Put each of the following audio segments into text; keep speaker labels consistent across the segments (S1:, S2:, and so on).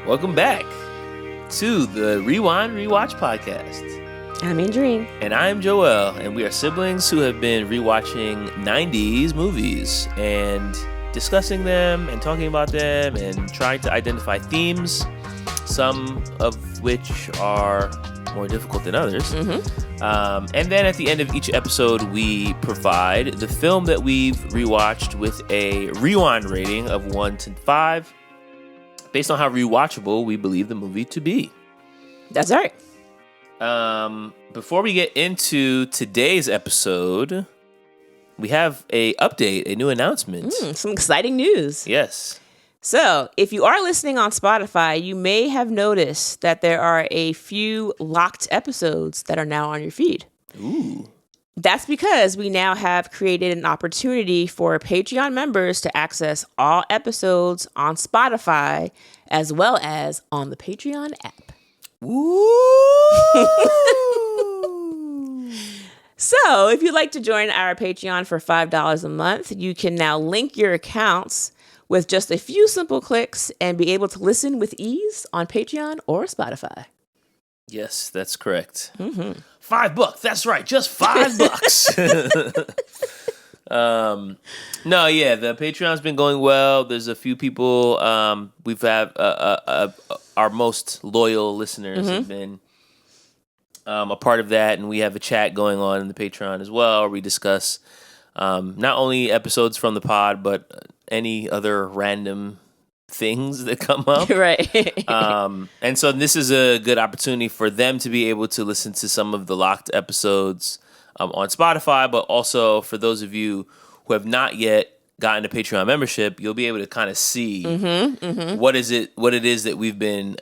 S1: Welcome back to the Rewind Rewatch podcast.
S2: I'm Andrene.
S1: And I'm Joel, and we are siblings who have been rewatching 90s movies and discussing them and talking about them and trying to identify themes, some of which are more difficult than others. And then at the end of each episode, we provide the film that we've rewatched with a rewind rating of 1 to 5, based on how rewatchable we believe the movie to be.
S2: That's right.
S1: Before we get into today's episode, we have a new announcement.
S2: Some exciting news.
S1: Yes.
S2: So, if you are listening on Spotify, you may have noticed that there are a few locked episodes that are now on your feed.
S1: Ooh.
S2: That's because we now have created an opportunity for Patreon members to access all episodes on Spotify as well as on the Patreon app.
S1: Ooh.
S2: So, if you'd like to join our Patreon for $5 a month, you can now link your accounts with just a few simple clicks and be able to listen with ease on Patreon or Spotify.
S1: Yes, that's correct.
S2: Mm-hmm.
S1: $5. That's right. Just $5. No, yeah, the Patreon's been going well. There's a few people. We've had our most loyal listeners have been a part of that, and we have a chat going on in the Patreon as well, where we discuss not only episodes from the pod, but any other random things that come up.
S2: Right.
S1: And so this is a good opportunity for them to be able to listen to some of the locked episodes on Spotify, but also for those of you who have not yet gotten a Patreon membership, you'll be able to kind of see what it is that we've been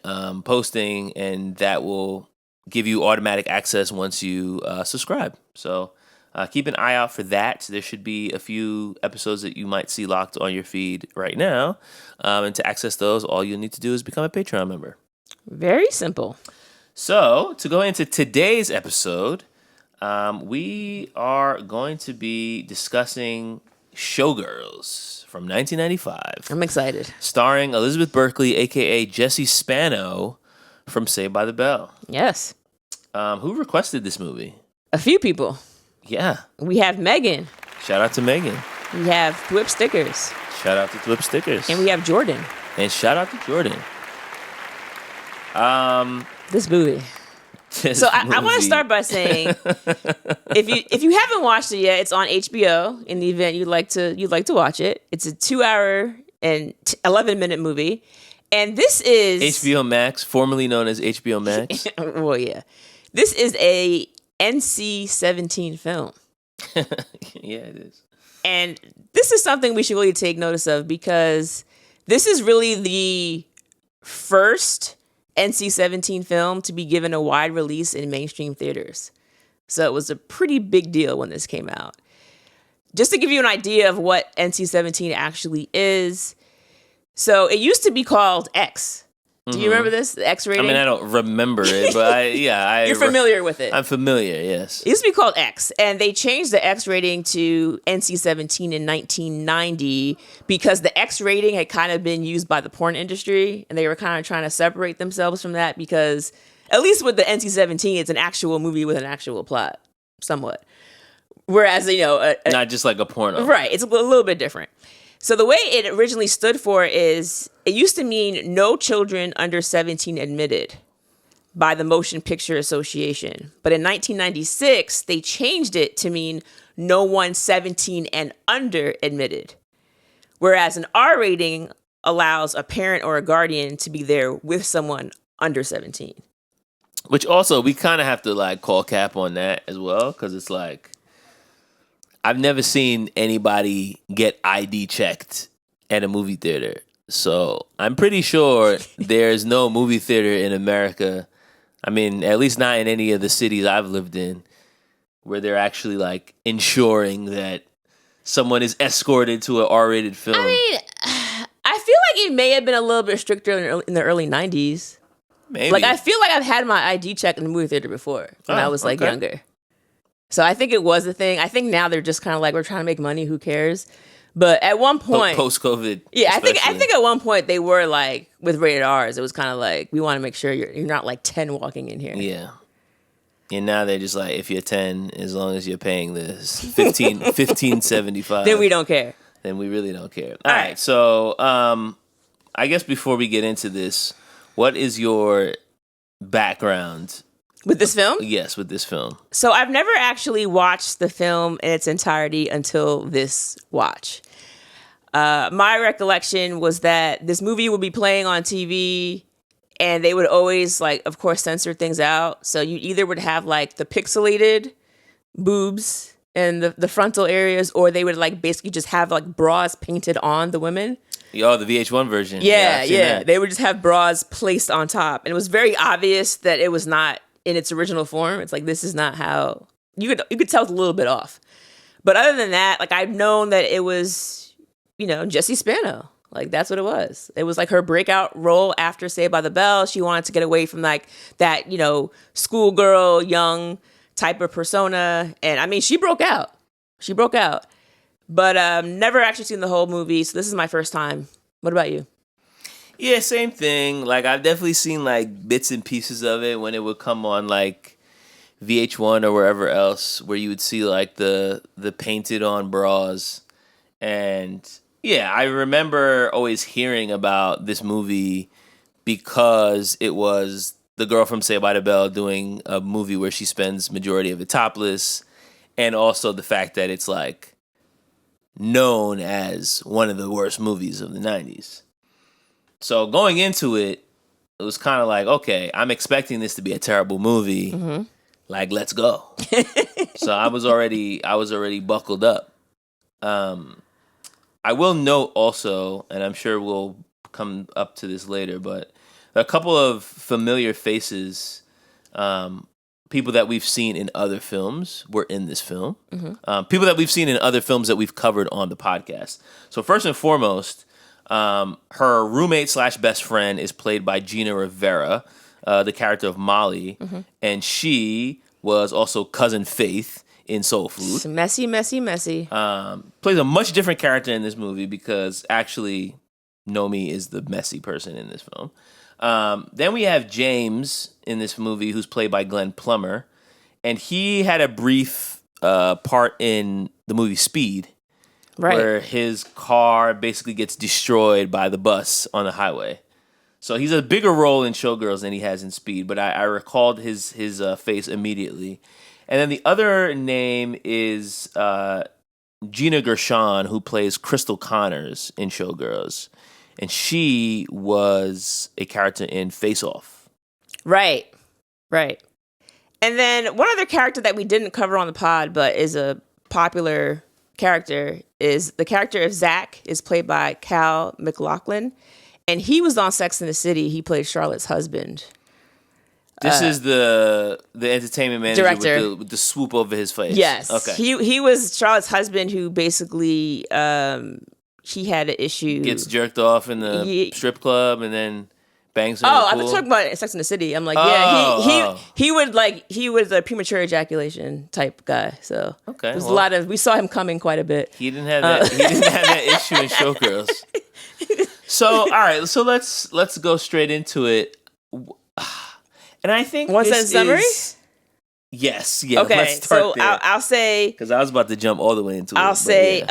S1: posting, and that will give you automatic access once you subscribe. So keep an eye out for that. There should be a few episodes that you might see locked on your feed right now. And to access those, all you need to do is become a Patreon member.
S2: Very simple.
S1: So to go into today's episode, we are going to be discussing Showgirls from 1995.
S2: I'm excited.
S1: Starring Elizabeth Berkley, a.k.a. Jessie Spano from Saved by the Bell.
S2: Yes.
S1: Who requested this movie?
S2: A few people.
S1: Yeah.
S2: We have Megan.
S1: Shout out to Megan.
S2: We have Thwip Stickers.
S1: Shout out to Thwip Stickers.
S2: And we have Jordan.
S1: And shout out to Jordan.
S2: This movie. So I want to start by saying, if you haven't watched it yet, it's on HBO. In the event you'd like to watch it, it's a 2-hour and 11-minute movie, and this is
S1: HBO Max, formerly known as HBO Max.
S2: Well, yeah, this is a NC-17 film.
S1: Yeah, it is.
S2: And this is something we should really take notice of, because this is really the first NC-17 film to be given a wide release in mainstream theaters. So it was a pretty big deal when this came out. Just to give you an idea of what NC-17 actually is, so it used to be called X. Do you remember this? The X rating?
S1: I mean, I don't remember it, but
S2: You're familiar with it.
S1: I'm familiar, yes.
S2: It used to be called X, and they changed the X rating to NC-17 in 1990 because the X rating had kind of been used by the porn industry, and they were kind of trying to separate themselves from that, because at least with the NC-17, it's an actual movie with an actual plot, somewhat. Whereas,
S1: not just like a porno.
S2: Right, it's a little bit different. So the way it originally stood for is, it used to mean no children under 17 admitted by the Motion Picture Association. But in 1996, they changed it to mean no one 17 and under admitted. Whereas an R rating allows a parent or a guardian to be there with someone under 17.
S1: Which also, we kind of have to call cap on that as well, because it's I've never seen anybody get ID checked at a movie theater. So I'm pretty sure there's no movie theater in America, I mean, at least not in any of the cities I've lived in, where they're actually ensuring that someone is escorted to an R-rated film.
S2: I mean, I feel like it may have been a little bit stricter in the early 90s.
S1: Maybe.
S2: I feel like I've had my ID checked in the movie theater before when I was younger. So I think it was a thing. I think now they're just kind of we're trying to make money. Who cares? But at one point,
S1: post-COVID,
S2: yeah, I think
S1: especially.
S2: at one point they were like with rated R's. It was kind of like we want to make sure you're not like 10 walking in here.
S1: Yeah. And now they're just like, if you're 10, as long as you're paying this 15.75,
S2: Then we don't care.
S1: Then we really don't care. All right. So, I guess before we get into this, what is your background
S2: with this film?
S1: Yes, with this film.
S2: So I've never actually watched the film in its entirety until this watch. My recollection was that this movie would be playing on TV and they would always, like, of course, censor things out. So you either would have, like, the pixelated boobs in the frontal areas, or they would, like, basically just have, like, bras painted on the women.
S1: Oh, the VH1 version.
S2: Yeah. They would just have bras placed on top. And it was very obvious that it was not in its original form. It's like, this is not how... You could tell it's a little bit off. But other than that, like, I've known that it was, Jessie Spano. Like, that's what it was. It was like her breakout role after Saved by the Bell. She wanted to get away from like that, schoolgirl, young type of persona. And I mean, she broke out. But never actually seen the whole movie. So this is my first time. What about you?
S1: Yeah, same thing. Like, I've definitely seen like bits and pieces of it when it would come on like VH1 or wherever else, where you would see like the painted on bras. And yeah, I remember always hearing about this movie because it was the girl from Saved by the Bell doing a movie where she spends majority of it topless, and also the fact that it's like known as one of the worst movies of the 90s. So going into it, it was kind of like, okay, I'm expecting this to be a terrible movie. Mm-hmm. Like, let's go. So I was already buckled up. I will note also, and I'm sure we'll come up to this later, but a couple of familiar faces, people that we've seen in other films were in this film. Mm-hmm. People that we've seen in other films that we've covered on the podcast. So first and foremost, her roommate / best friend is played by Gina Rivera, the character of Molly, mm-hmm. and she was also Cousin Faith in Soul Food.
S2: Messy.
S1: Plays a much different character in this movie because actually Nomi is the messy person in this film. Then we have James in this movie, who's played by Glenn Plummer, and he had a brief part in the movie Speed, right, where his car basically gets destroyed by the bus on the highway. So he's a bigger role in Showgirls than he has in Speed, but I recalled his face immediately. And then the other name is Gina Gershon, who plays Crystal Connors in Showgirls. And she was a character in Face Off. Right.
S2: And then one other character that we didn't cover on the pod, but is a popular character, is the character of Zach, is played by Cal McLaughlin. And he was on Sex and the City. He played Charlotte's husband.
S1: This is the entertainment manager
S2: director
S1: with the swoop over his face.
S2: Yes.
S1: Okay.
S2: He was Charlotte's husband, who basically he had an issue.
S1: Gets jerked off in the strip club and then bangs her in the pool.
S2: I was talking about Sex and the City. I'm like, he was a premature ejaculation type guy. So
S1: okay,
S2: there's a lot of, we saw him coming quite a bit.
S1: He didn't have that. He didn't have that issue in Showgirls. So all right, so let's go straight into it. And I think
S2: one sentence summary.
S1: Yes. Yeah.
S2: Okay.
S1: Let's start
S2: so
S1: there.
S2: I'll say,
S1: because I was about to jump all the way into it.
S2: I'll say,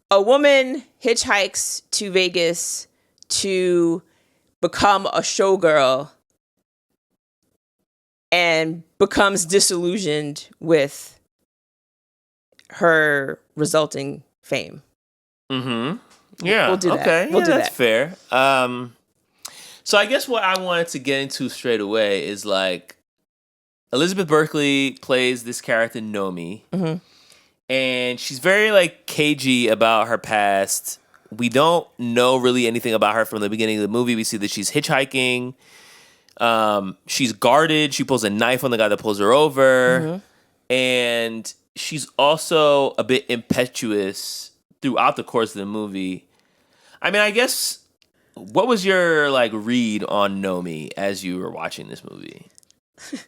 S2: a woman hitchhikes to Vegas to become a showgirl and becomes disillusioned with her resulting fame.
S1: Mm-hmm. Yeah.
S2: We'll do that.
S1: Okay.
S2: We'll do
S1: that's
S2: that.
S1: fair. So I guess what I wanted to get into straight away is like Elizabeth Berkley plays this character Nomi, mm-hmm. and she's very like cagey about her past. We don't know really anything about her from the beginning of the movie. We see that she's hitchhiking. She's guarded. She pulls a knife on the guy that pulls her over, mm-hmm. and she's also a bit impetuous throughout the course of the movie. I mean, I guess. What was your like read on Nomi as you were watching this movie?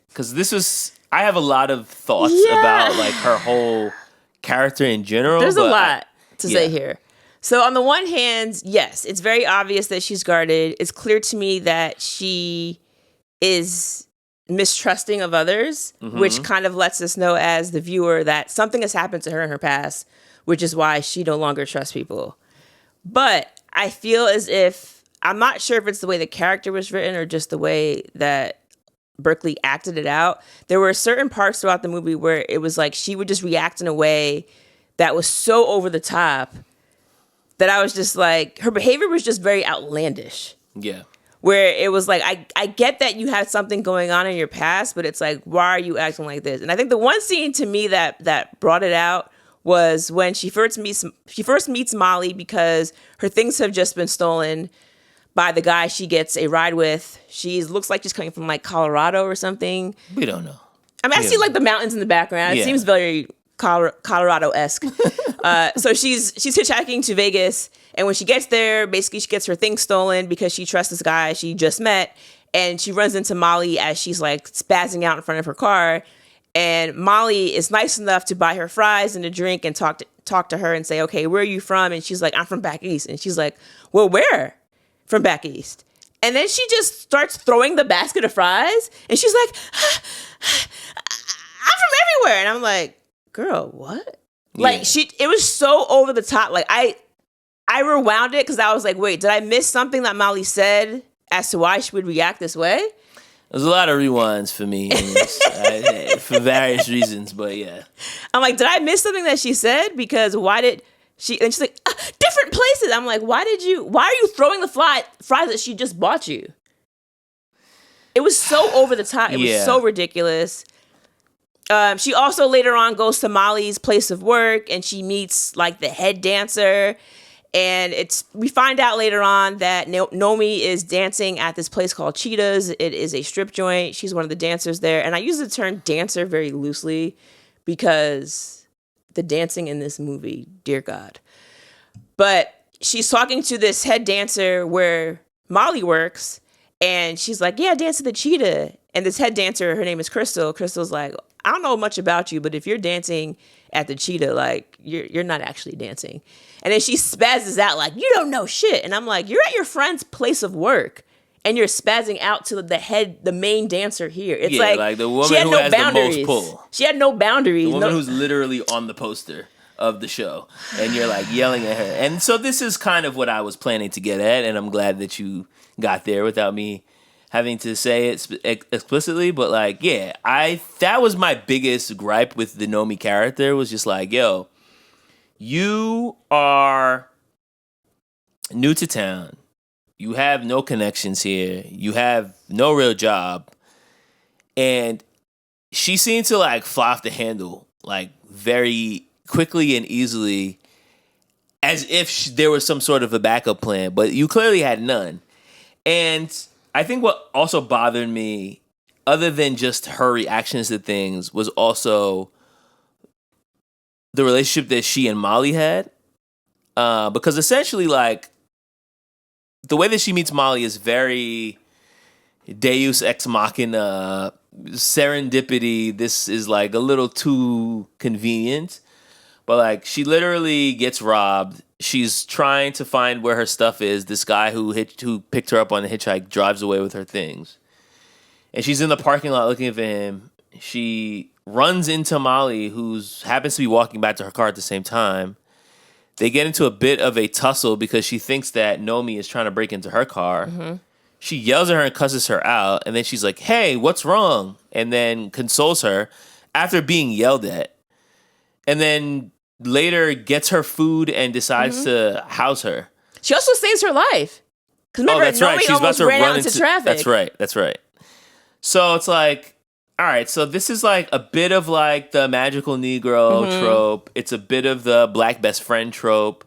S1: Because I have a lot of thoughts about like her whole character in general.
S2: There's a lot to say here. So on the one hand, yes, it's very obvious that she's guarded. It's clear to me that she is mistrusting of others, which kind of lets us know as the viewer that something has happened to her in her past, which is why she no longer trusts people. But I feel as if, I'm not sure if it's the way the character was written or just the way that Berkley acted it out. There were certain parts throughout the movie where it was like she would just react in a way that was so over the top that I was just like, her behavior was just very outlandish.
S1: Yeah.
S2: Where it was like, I get that you had something going on in your past, but it's like, why are you acting like this? And I think the one scene to me that brought it out was when she first meets Molly, because her things have just been stolen by the guy she gets a ride with. She looks like she's coming from like Colorado or something.
S1: We don't know.
S2: I mean, I see like the mountains in the background. It seems very Colorado-esque. So she's hitchhiking to Vegas, and when she gets there, basically she gets her things stolen because she trusts this guy she just met, and she runs into Molly as she's like spazzing out in front of her car, and Molly is nice enough to buy her fries and a drink and talk to her and say, okay, where are you from? And she's like, I'm from back east. And she's like, well, where? From back east. And then she just starts throwing the basket of fries, and she's like, I'm from everywhere. And I'm like, girl, what? Yeah. Like it was so over the top. Like I rewound it because I was like, wait, did I miss something that Molly said as to why she would react this way?
S1: There's a lot of rewinds for me for various reasons, but yeah.
S2: I'm like, did I miss something that she said? Because why did she? And she's like, different places. I'm like, why are you throwing the fries that she just bought you? It was so over the top. It was so ridiculous. She also later on goes to Molly's place of work, and she meets like the head dancer, and we find out later on that Nomi is dancing at this place called Cheetahs. It is a strip joint. She's one of the dancers there, and I use the term dancer very loosely because the dancing in this movie, dear God. But she's talking to this head dancer where Molly works, and she's like, yeah, dance to the cheetah. And this head dancer, her name is Crystal. Crystal's like, I don't know much about you, but if you're dancing at the cheetah, like you're not actually dancing. And then she spazzes out like, you don't know shit. And I'm like, you're at your friend's place of work and you're spazzing out to the main dancer here. It's like
S1: the woman who has the most pull.
S2: She had no boundaries.
S1: The woman who's literally on the poster of the show, and you're like yelling at her. And so this is kind of what I was planning to get at, and I'm glad that you got there without me having to say it explicitly. But like, yeah, that was my biggest gripe with the Nomi character, was just like, yo, you are new to town. You have no connections here. You have no real job. And she seemed to like fly off the handle like very quickly and easily, as if there was some sort of a backup plan, but you clearly had none. And I think what also bothered me, other than just her reactions to things, was also the relationship that she and Molly had. Because essentially, like, the way that she meets Molly is very Deus Ex Machina, serendipity. This is like a little too convenient. But like, she literally gets robbed. She's trying to find where her stuff is. This guy who picked her up on the hitchhike drives away with her things. And she's in the parking lot looking for him. She runs into Molly, who happens to be walking back to her car at the same time. They get into a bit of a tussle because she thinks that Nomi is trying to break into her car. Mm-hmm. She yells at her and cusses her out. And then she's like, hey, what's wrong? And then consoles her after being yelled at. And then later gets her food and decides to house her.
S2: She also saves her life. Because remember,
S1: that's right. She's about to
S2: ran
S1: run
S2: out into traffic.
S1: That's right. So it's like, all right, so this is like a bit of like the magical Negro trope. It's a bit of the black best friend trope,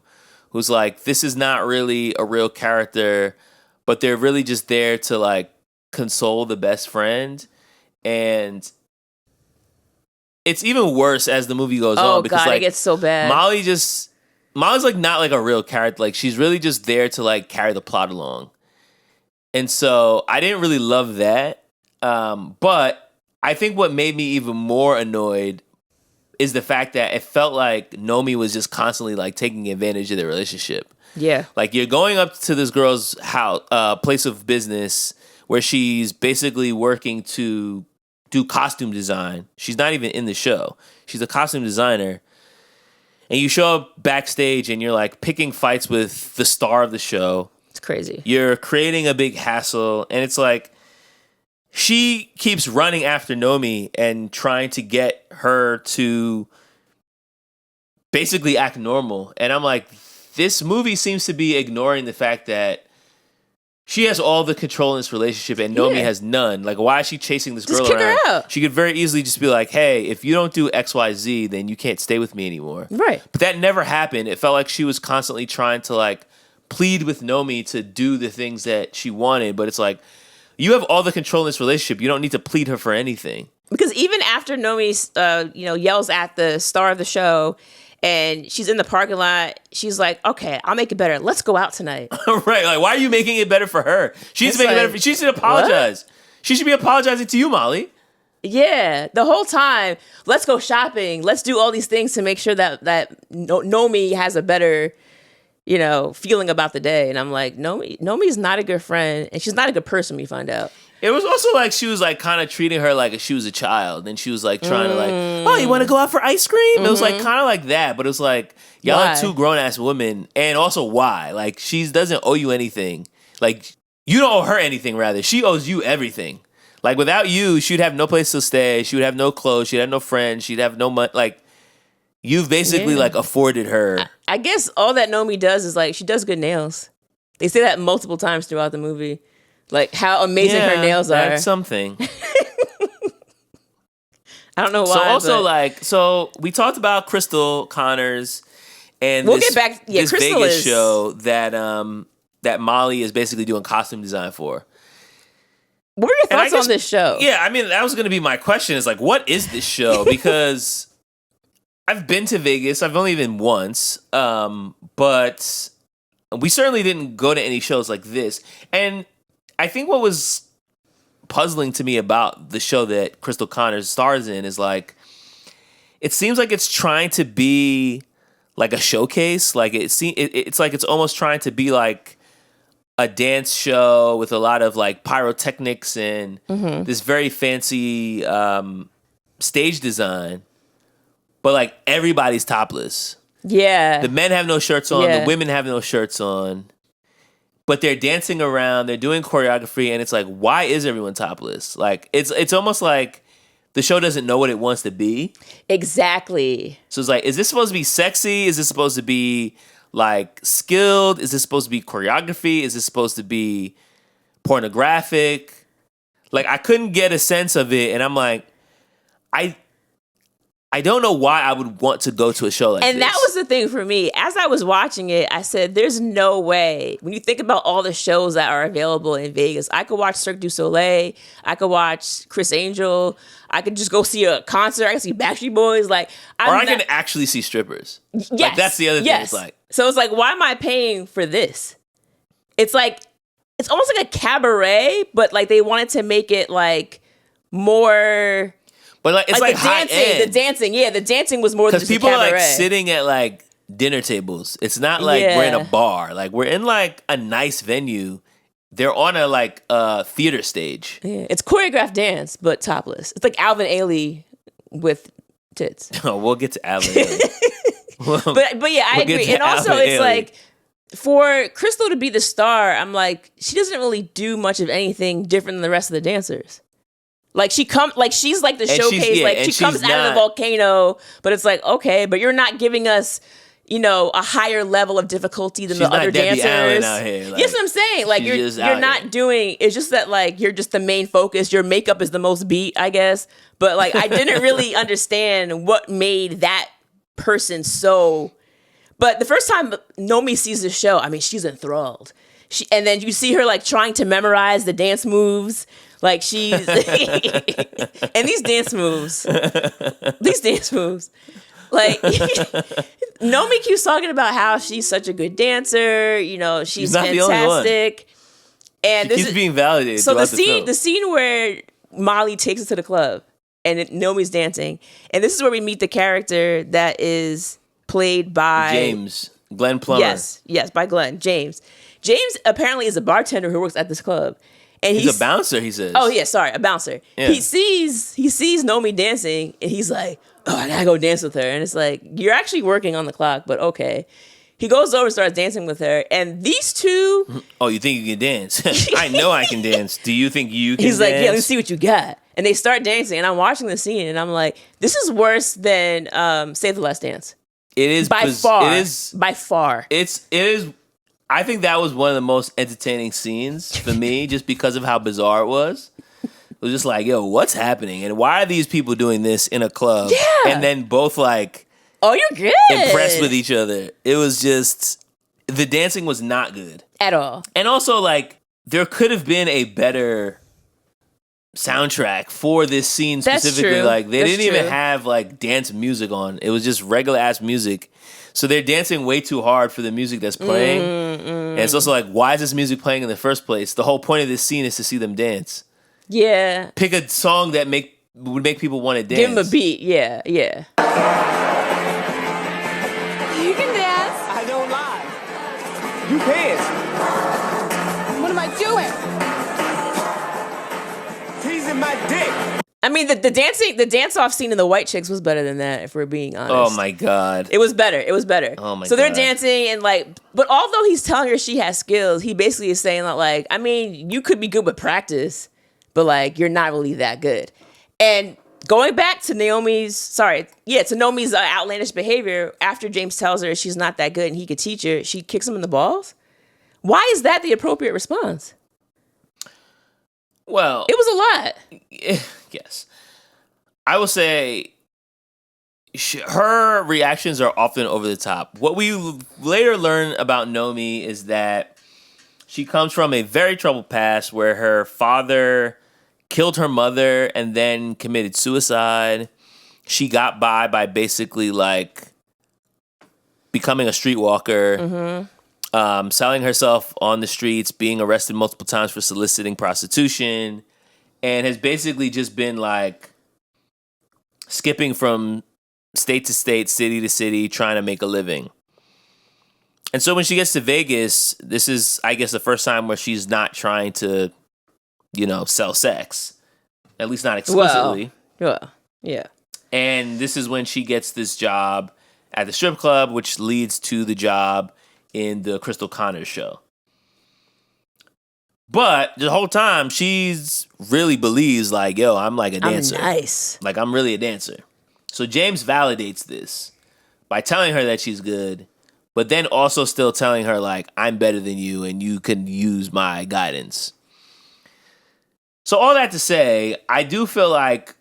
S1: who's like, this is not really a real character, but they're really just there to like console the best friend. And it's even worse as the movie goes on, because like,
S2: it gets so bad.
S1: Molly's like not like a real character. Like, she's really just there to like carry the plot along. And so I didn't really love that. But I think what made me even more annoyed is the fact that it felt like Nomi was just constantly like taking advantage of their relationship.
S2: Yeah.
S1: Like you're going up to this girl's house, place of business where she's basically working to do costume design. She's not even in the show. She's a costume designer. And you show up backstage and you're like picking fights with the star of the show.
S2: It's crazy.
S1: You're creating a big hassle. And it's like she keeps running after Nomi and trying to get her to basically act normal. And I'm like, this movie seems to be ignoring the fact that she has all the control in this relationship and Nomi has none. Like, why is she chasing this girl
S2: kick
S1: around?
S2: her out.
S1: She could very easily just be like, hey, if you don't do X, Y, Z, then you can't stay with me anymore.
S2: Right.
S1: But that never happened. It felt like she was constantly trying to, like, plead with Nomi to do the things that she wanted. But it's like, you have all the control in this relationship. You don't need to plead her for anything. Because
S2: even after Nomi, yells at the star of the show, and she's in the parking lot, she's like, okay, I'll make it better. Let's go out tonight.
S1: Right. Like, why are you making it better for her? She should apologize. What? She should be apologizing to you, Molly.
S2: Yeah. The whole time, let's go shopping. Let's do all these things to make sure that Nomi has a better, feeling about the day. And I'm like, Nomi's not a good friend. And she's not a good person, we find out.
S1: It was also like she was like kind of treating her like she was a child, and she was like trying to like, oh, you want to go out for ice cream? Mm-hmm. It was like kind of like that, but it was like y'all are two grown ass women, and also why? Like she doesn't owe you anything. Like you don't owe her anything. Rather, she owes you everything. Like without you, she'd have no place to stay. She would have no clothes. She'd have no friends. She'd have no money. Like you've basically like afforded her.
S2: I guess all that Nomi does is like she does good nails. They say that multiple times throughout the movie. Like how amazing her nails are.
S1: That's something.
S2: I don't know why.
S1: So we talked about Crystal Connors and
S2: we'll get back. Yeah,
S1: this
S2: Crystal
S1: Vegas show that that Molly is basically doing costume design for.
S2: What were your thoughts on this show?
S1: Yeah, I mean that was going to be my question. Is like, what is this show? Because I've been to Vegas. I've only been once, but we certainly didn't go to any shows like this. And I think what was puzzling to me about the show that Crystal Connors stars in is like, it seems like it's trying to be like a showcase. Like it's like it's almost trying to be like a dance show with a lot of like pyrotechnics and this very fancy stage design. But like everybody's topless.
S2: Yeah.
S1: The men have no shirts on. The women have no shirts on. But they're dancing around, they're doing choreography, and it's like, why is everyone topless? Like, it's almost like the show doesn't know what it wants to be.
S2: Exactly.
S1: So it's like, is this supposed to be sexy? Is this supposed to be, like, skilled? Is this supposed to be choreography? Is this supposed to be pornographic? Like, I couldn't get a sense of it, and I'm like, I don't know why I would want to go to a show like this.
S2: And that was the thing for me. As I was watching it, I said, there's no way. When you think about all the shows that are available in Vegas, I could watch Cirque du Soleil. I could watch Chris Angel. I could just go see a concert. I could see Backstreet Boys. Like,
S1: I can actually see strippers.
S2: Yes.
S1: Like, that's the other thing.
S2: Yes.
S1: It's like,
S2: so it's like, why am I paying for this? It's like, it's almost like a cabaret, but like they wanted to make it like more...
S1: But like it's like
S2: the dancing,
S1: high end.
S2: the dancing was more than just a
S1: cabaret. Because people are like
S2: sitting
S1: at like dinner tables. It's not like we're in a bar. Like we're in like a nice venue. They're on a like theater stage.
S2: Yeah, it's choreographed dance, but topless. It's like Alvin Ailey with tits.
S1: Oh, we'll get to Alvin Ailey.
S2: but yeah, I agree. And also, it's like for Crystal to be the star, I'm like, she doesn't really do much of anything different than the rest of the dancers. Like she's like the showcase. Like she comes out of the volcano, but it's like, okay, but you're not giving us, a higher level of difficulty than the other dancers.
S1: Out here. Like,
S2: yes, what I'm saying. Like you're not doing. It's just that like you're just the main focus. Your makeup is the most beat, I guess. But like I didn't really understand what made that person so. But the first time Nomi sees the show, I mean, she's enthralled. And then you see her like trying to memorize the dance moves. Like she's and these dance moves, like Nomi keeps talking about how she's such a good dancer. She's fantastic. And
S1: she keeps being validated.
S2: So the scene where Molly takes us to the club, and Nomi's dancing. And this is where we meet the character that is played by
S1: James. Glenn Plummer.
S2: Yes, by Glenn. James apparently is a bartender who works at this club. And
S1: he's a bouncer, he says.
S2: Oh, yeah, sorry, a bouncer. Yeah. He sees Nomi dancing, and he's like, oh, I gotta go dance with her. And it's like, you're actually working on the clock, but okay. He goes over and starts dancing with her, and these two...
S1: Oh, you think you can dance? I know I can dance. Do you think you can
S2: He's
S1: dance?
S2: like, yeah, let's see what you got. And they start dancing, and I'm watching the scene, and I'm like, this is worse than Save the Last Dance.
S1: It is
S2: by far.
S1: It is
S2: by far.
S1: It is. I think that was one of the most entertaining scenes for me, just because of how bizarre it was. It was just like, yo, what's happening, and why are these people doing this in a club?
S2: Yeah.
S1: And then both like,
S2: oh, you're good.
S1: Impressed with each other. It was just the dancing was not good
S2: at all,
S1: and also like there could have been a better soundtrack for this scene specifically.
S2: That's true.
S1: Like they
S2: That's
S1: didn't
S2: true.
S1: even have like dance music on. It was just regular ass music. So they're dancing way too hard for the music that's playing. And it's also like, why is this music playing in the first place? The whole point of this scene is to see them dance.
S2: Yeah.
S1: Pick a song that would make people want to dance.
S2: Give them a beat. Yeah.
S3: You can dance.
S4: I don't lie. You can.
S3: What am I doing?
S4: Teasing my dick.
S2: I mean, the dance off scene in the White Chicks was better than that, if we're being honest.
S1: Oh my God.
S2: It was better.
S1: Oh my God.
S2: So they're dancing and like, but although he's telling her she has skills, he basically is saying that like, I mean, you could be good with practice, but like, you're not really that good. And going back to Nomi's outlandish behavior, after James tells her she's not that good and he could teach her, she kicks him in the balls. Why is that the appropriate response?
S1: Well,
S2: it was a lot.
S1: Yes. I will say her reactions are often over the top. What we later learn about Nomi is that she comes from a very troubled past where her father killed her mother and then committed suicide. She got by basically like becoming a streetwalker, selling herself on the streets, being arrested multiple times for soliciting prostitution, and has basically just been like skipping from state to state, city to city, trying to make a living. And so when she gets to Vegas, this is, I guess, the first time where she's not trying to, sell sex, at least not exclusively.
S2: Well, yeah.
S1: And this is when she gets this job at the strip club, which leads to the job in the Crystal Connors show. But the whole time, she's really believes like, yo, I'm like a dancer.
S2: I'm nice.
S1: Like, I'm really a dancer. So James validates this by telling her that she's good, but then also still telling her, like, I'm better than you and you can use my guidance. So all that to say, I do feel like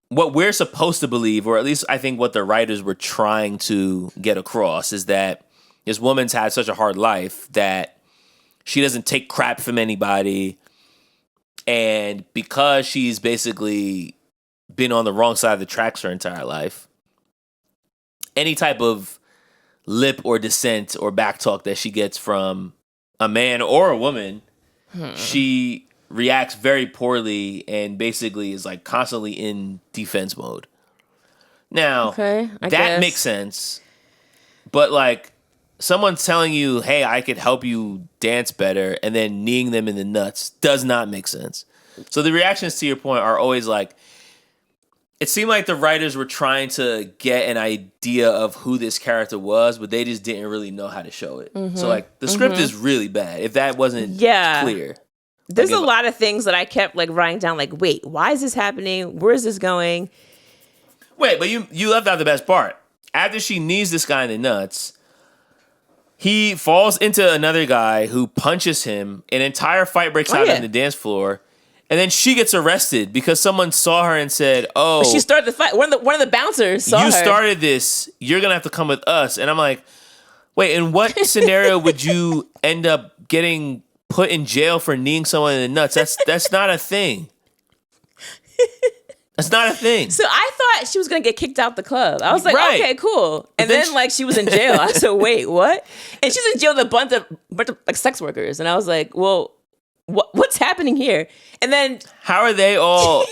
S1: what we're supposed to believe, or at least I think what the writers were trying to get across, is that this woman's had such a hard life that she doesn't take crap from anybody. And because she's basically been on the wrong side of the tracks her entire life, any type of lip or dissent or backtalk that she gets from a man or a woman, she reacts very poorly and basically is like constantly in defense mode. Now,
S2: I
S1: that
S2: guess
S1: makes sense. But like, someone's telling you, hey, I could help you dance better, and then kneeing them in the nuts does not make sense. So the reactions to your point are always like, it seemed like the writers were trying to get an idea of who this character was, but they just didn't really know how to show it. So like, the script is really bad if that wasn't clear.
S2: There's a lot of things that I kept like writing down, like, wait, why is this happening? Where is this going?
S1: Wait, but you left out the best part. After she knees this guy in the nuts, he falls into another guy who punches him. An entire fight breaks out on the dance floor. And then she gets arrested because someone saw her and said, oh,
S2: she started the fight. One of the bouncers saw her.
S1: You started this. You're going to have to come with us. And I'm like, wait, in what scenario would you end up getting put in jail for kneeing someone in the nuts? That's not a thing. That's not a thing.
S2: So I thought she was going to get kicked out the club. I was like,
S1: Right.
S2: okay, cool. And then like she was in jail. I said, wait, what? And she's in jail with a bunch of like sex workers. And I was like, well, what's happening here? And then
S1: how are they all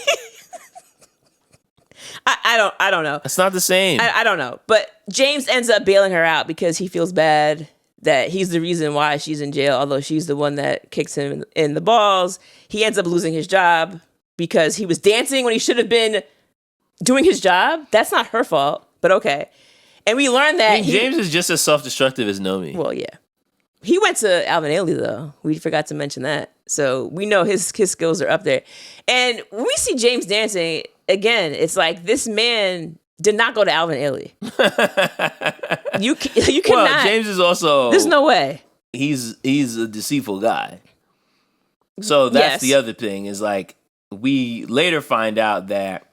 S2: I don't know.
S1: It's not the same.
S2: I don't know. But James ends up bailing her out because he feels bad that he's the reason why she's in jail, although she's the one that kicks him in the balls. He ends up losing his job because he was dancing when he should have been doing his job. That's not her fault, but okay. And we learned that
S1: James is just as self-destructive as Nomi.
S2: Well, yeah. He went to Alvin Ailey, though. We forgot to mention that. So we know his skills are up there. And when we see James dancing, again, it's like this man did not go to Alvin Ailey. You cannot.
S1: Well, James is also...
S2: There's no way.
S1: He's a deceitful guy. So that's the other thing is like we later find out that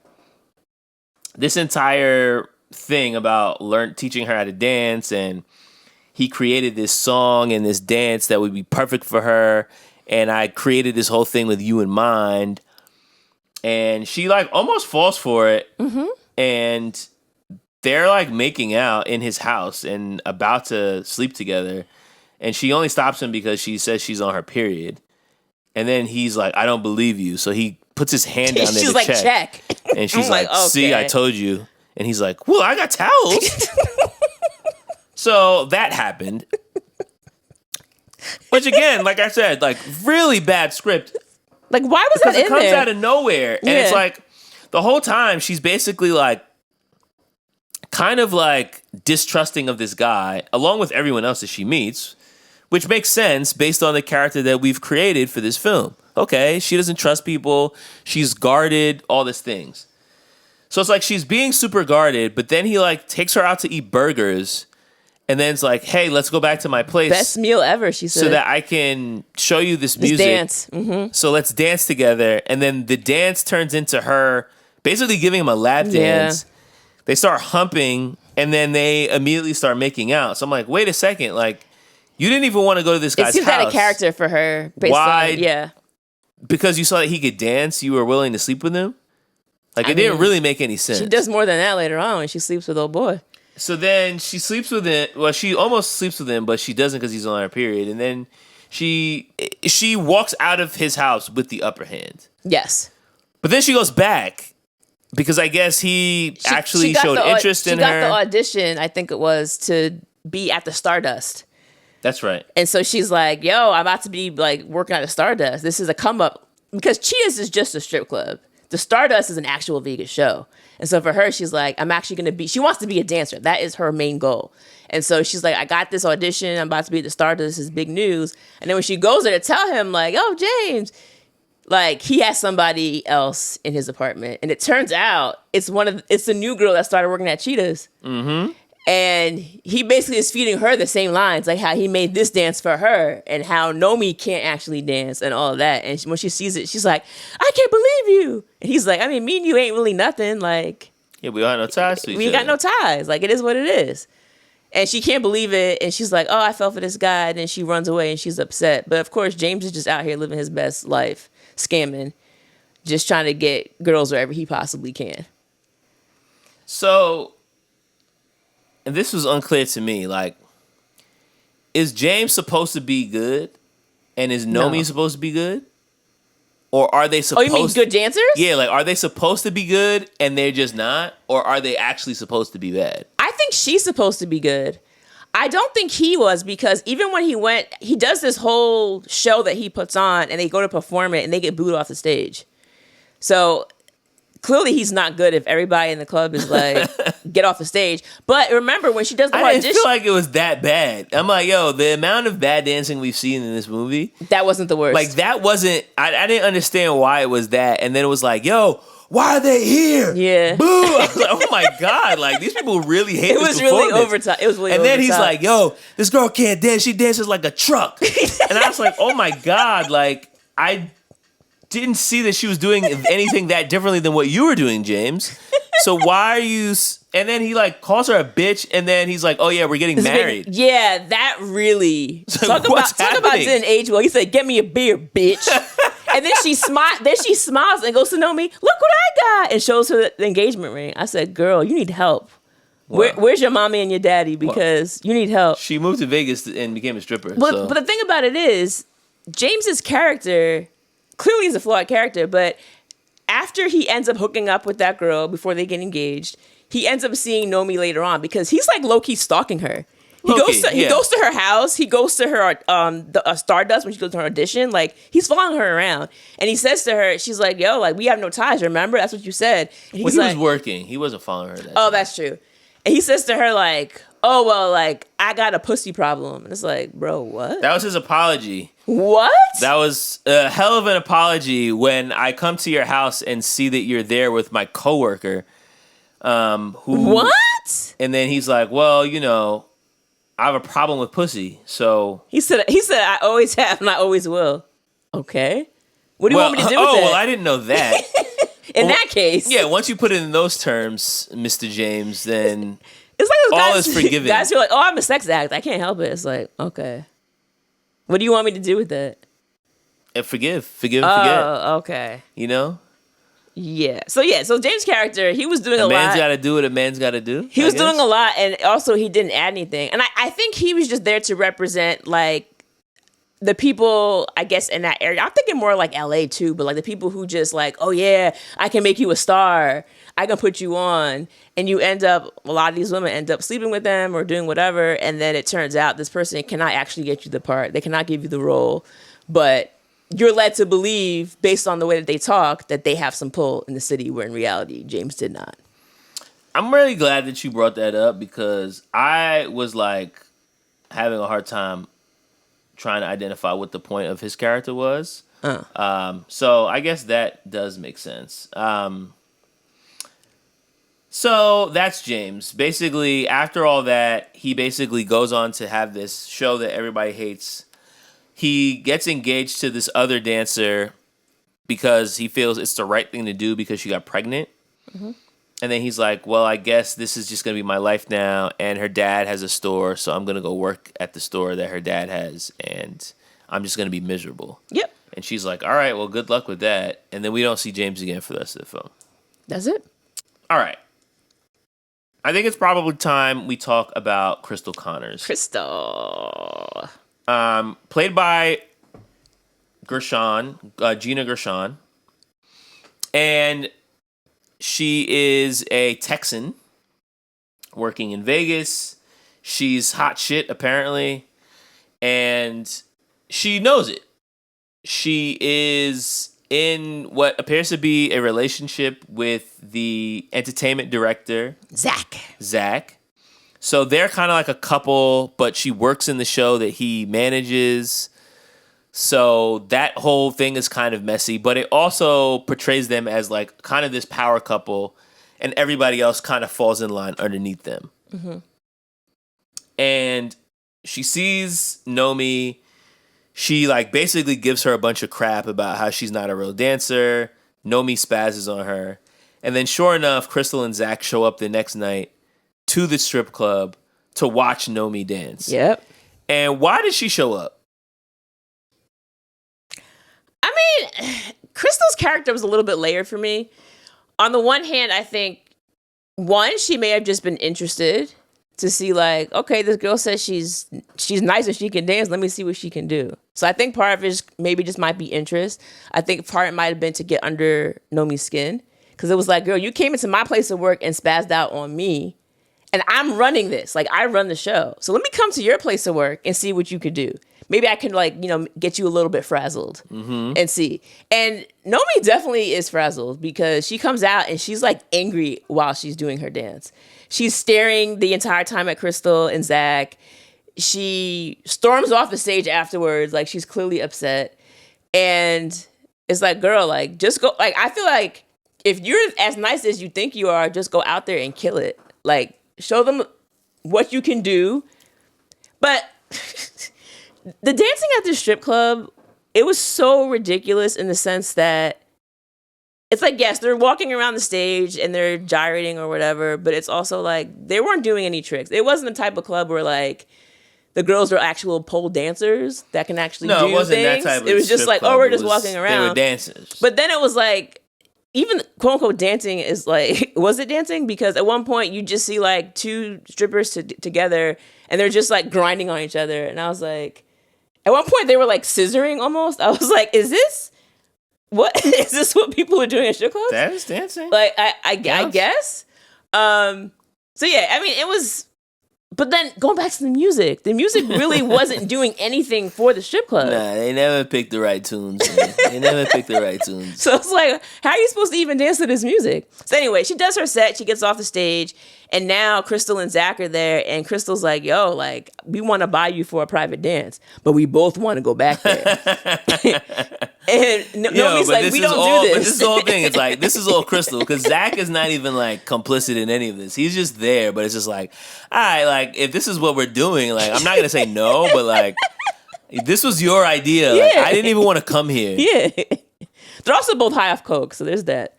S1: this entire thing about teaching her how to dance, and he created this song and this dance that would be perfect for her, and I created this whole thing with you in mind, and she like almost falls for it, and they're like making out in his house and about to sleep together, and she only stops him because she says she's on her period, and then he's like, I don't believe you, so he puts his hand down there
S2: She's
S1: to
S2: like,
S1: check. And she's like,
S2: okay.
S1: See, I told you. And he's like, well, I got towels. So that happened. Which again, like I said, like really bad script.
S2: Like, why was that in there?
S1: Because it comes out of nowhere. And it's like, the whole time, she's basically like, kind of like distrusting of this guy, along with everyone else that she meets, which makes sense based on the character that we've created for this film. Okay, she doesn't trust people. She's guarded, all these things. So it's like she's being super guarded, but then he like takes her out to eat burgers and then it's like, hey, let's go back to my place.
S2: Best meal ever, she said.
S1: So that I can show you this music.
S2: Dance. Mm-hmm.
S1: So let's dance together. And then the dance turns into her basically giving him a lap dance. They start humping and then they immediately start making out. So I'm like, wait a second, like you didn't even want to go to this guy's house.
S2: It seems out of character for her.
S1: Why? Because you saw that he could dance, you were willing to sleep with him? Like, it didn't really make any sense.
S2: She does more than that later on when she sleeps with old boy.
S1: So then she sleeps with him. Well, she almost sleeps with him, but she doesn't because he's on her period. And then she walks out of his house with the upper hand. Yes. But then she goes back because I guess he actually showed interest in her.
S2: She got the audition, I think it was, to be at the Stardust.
S1: That's right.
S2: And so she's like, yo, I'm about to be like working at the Stardust. This is a come up. Because Cheetah's is just a strip club. The Stardust is an actual Vegas show. And so for her, she's like, I'm actually going to she wants to be a dancer. That is her main goal. And so she's like, I got this audition. I'm about to be at the Stardust. This is big news. And then when she goes there to tell him, like, oh, James, like he has somebody else in his apartment. And it turns out it's the new girl that started working at Cheetah's. Mm-hmm. And he basically is feeding her the same lines, like how he made this dance for her and how Nomi can't actually dance and all of that. And when she sees it, she's like, I can't believe you. And he's like, I mean, me and you ain't really nothing. Like,
S1: yeah, we got no ties to each other.
S2: We got no ties. Like, it is what it is. And she can't believe it. And she's like, oh, I fell for this guy. And then she runs away and she's upset. But of course, James is just out here living his best life, scamming, just trying to get girls wherever he possibly can.
S1: So... and this was unclear to me, like, is James supposed to be good? And is Nomi supposed to be good? Or are they supposed...
S2: oh, you mean good dancers?
S1: Yeah, like, are they supposed to be good and they're just not? Or are they actually supposed to be bad?
S2: I think she's supposed to be good. I don't think he was, because even when he does this whole show that he puts on and they go to perform it and they get booed off the stage. So... clearly, he's not good if everybody in the club is like, get off the stage. But remember, when she does the audition...
S1: I didn't feel like it was that bad. I'm like, yo, the amount of bad dancing we've seen in this movie...
S2: that wasn't the worst.
S1: Like, that wasn't... I didn't understand why it was that. And then it was like, yo, why are they here?
S2: Yeah.
S1: Boo! I was like, oh my God. Like, these people really hate this performance.
S2: Really overtime. It was really
S1: and then
S2: overtime.
S1: he's like, yo, this girl can't dance. She dances like a truck. And I was like, oh my God. Like, I... didn't see that she was doing anything that differently than what you were doing, James. So why are you... and then he like calls her a bitch and then he's like, oh yeah, we're getting married.
S2: Yeah, that really...
S1: So
S2: talk about didn't age well. He said, get me a beer, bitch. And then she smiles and goes to Nomi, look what I got, and shows her the engagement ring. I said, girl, you need help. Wow. Where's your mommy and your daddy? Because you need help.
S1: She moved to Vegas and became a stripper.
S2: But the thing about it is, James's character... clearly he's a flawed character, but after he ends up hooking up with that girl before they get engaged, he ends up seeing Nomi later on because he's like low-key stalking her. He goes to her house. He goes to her Stardust when she goes to her audition. Like, he's following her around, and he says to her, she's like, "Yo, like, we have no ties. Remember? That's what you said." And
S1: he was working. He wasn't following her. That time.
S2: That's true. And he says to her, like, "Oh well, like, I got a pussy problem." And it's like, bro, what?
S1: That was his apology.
S2: What?
S1: That was a hell of an apology when I come to your house and see that you're there with my coworker.
S2: What?
S1: And then he's like, "Well, you know, I have a problem with pussy." So
S2: he said, "I always have and I always will." Okay. What do you want me to do with that?
S1: Oh, well, I didn't know that.
S2: In that case.
S1: Yeah, once you put it in those terms, Mr. James, then
S2: it's like those
S1: all
S2: guys,
S1: is forgiven.
S2: Guys who are like, "Oh, I'm a sex addict. I can't help it." It's like, okay. What do you want me to do with that?
S1: Forgive and forget. Oh,
S2: okay.
S1: You know?
S2: Yeah. So James' character, he was doing a lot. A
S1: man's got to do what a man's got to do.
S2: He was doing a lot, and also he didn't add anything. And I think he was just there to represent, like, the people, I guess, in that area. I'm thinking more like LA too, but like the people who just like, "Oh yeah, I can make you a star. I can put you on." And a lot of these women end up sleeping with them or doing whatever. And then it turns out this person cannot actually get you the part. They cannot give you the role, but you're led to believe, based on the way that they talk, that they have some pull in the city, where in reality, James did not.
S1: I'm really glad that you brought that up because I was like having a hard time trying to identify what the point of his character was. So I guess that does make sense. So that's James. Basically, after all that, he basically goes on to have this show that everybody hates. He gets engaged to this other dancer because he feels it's the right thing to do because she got pregnant. Mm-hmm. And then he's like, well, I guess this is just going to be my life now. And her dad has a store, so I'm going to go work at the store that her dad has. And I'm just going to be miserable.
S2: Yep.
S1: And she's like, all right, well, good luck with that. And then we don't see James again for the rest of the film.
S2: That's it.
S1: All right. I think it's probably time we talk about Crystal Connors.
S2: Crystal.
S1: Played by Gina Gershon. And she is a Texan working in Vegas. She's hot shit, apparently. And she knows it. She is in what appears to be a relationship with the entertainment director, Zach. So they're kind of like a couple, but she works in the show that he manages. So that whole thing is kind of messy, but it also portrays them as like kind of this power couple, and everybody else kind of falls in line underneath them. Mm-hmm. And she sees Nomi. She like basically gives her a bunch of crap about how she's not a real dancer. Nomi spazzes on her. And then sure enough, Crystal and Zach show up the next night to the strip club to watch Nomi dance.
S2: Yep.
S1: And why did she show up?
S2: I mean, Crystal's character was a little bit layered for me. On the one hand, I think, she may have just been interested to see, like, okay, this girl says she's nice and she can dance. Let me see what she can do. So I think part of it maybe just might be interest. I think part of it might have been to get under Nomi's skin. Because it was like, girl, you came into my place of work and spazzed out on me. And I'm running this. Like, I run the show. So let me come to your place of work and see what you could do. Maybe I can, like, get you a little bit frazzled and see. And Nomi definitely is frazzled because she comes out and she's, like, angry while she's doing her dance. She's staring the entire time at Crystal and Zach. She storms off the stage afterwards. Like, she's clearly upset. And it's like, girl, like, just go. Like, I feel like if you're as nice as you think you are, just go out there and kill it. Like, show them what you can do. But the dancing at the strip club, it was so ridiculous in the sense that it's like, yes, they're walking around the stage and they're gyrating or whatever, but it's also like they weren't doing any tricks. It wasn't the type of club where like the girls were actual pole dancers that can actually do
S1: it wasn't
S2: things.
S1: That type of
S2: it was just like,
S1: club.
S2: Oh, we're just walking around.
S1: They were dancers.
S2: But then it was like, even quote unquote dancing is like, was it dancing? Because at one point you just see like two strippers together and they're just like grinding on each other. And I was like, at one point they were like scissoring almost. I was like, is this What is this? What people are doing at strip clubs?
S1: That is dancing.
S2: Like I guess. So yeah, I mean, it was. But then going back to the music really wasn't doing anything for the strip club.
S1: Nah, they never picked the right tunes. Man. They never picked the right tunes.
S2: So it's like, how are you supposed to even dance to this music? So anyway, she does her set. She gets off the stage. And now Crystal and Zach are there. And Crystal's like, yo, like, we want to buy you for a private dance. But we both want to go back there. And Nomi's like, we don't do this.
S1: But this is the whole thing. It's like, this is all Crystal. Because Zach is not even, like, complicit in any of this. He's just there. But it's just like, all right, like, if this is what we're doing, like, I'm not going to say no. But, like, this was your idea.
S2: Yeah.
S1: Like, I didn't even want to come here.
S2: Yeah. They're also both high off coke. So there's that.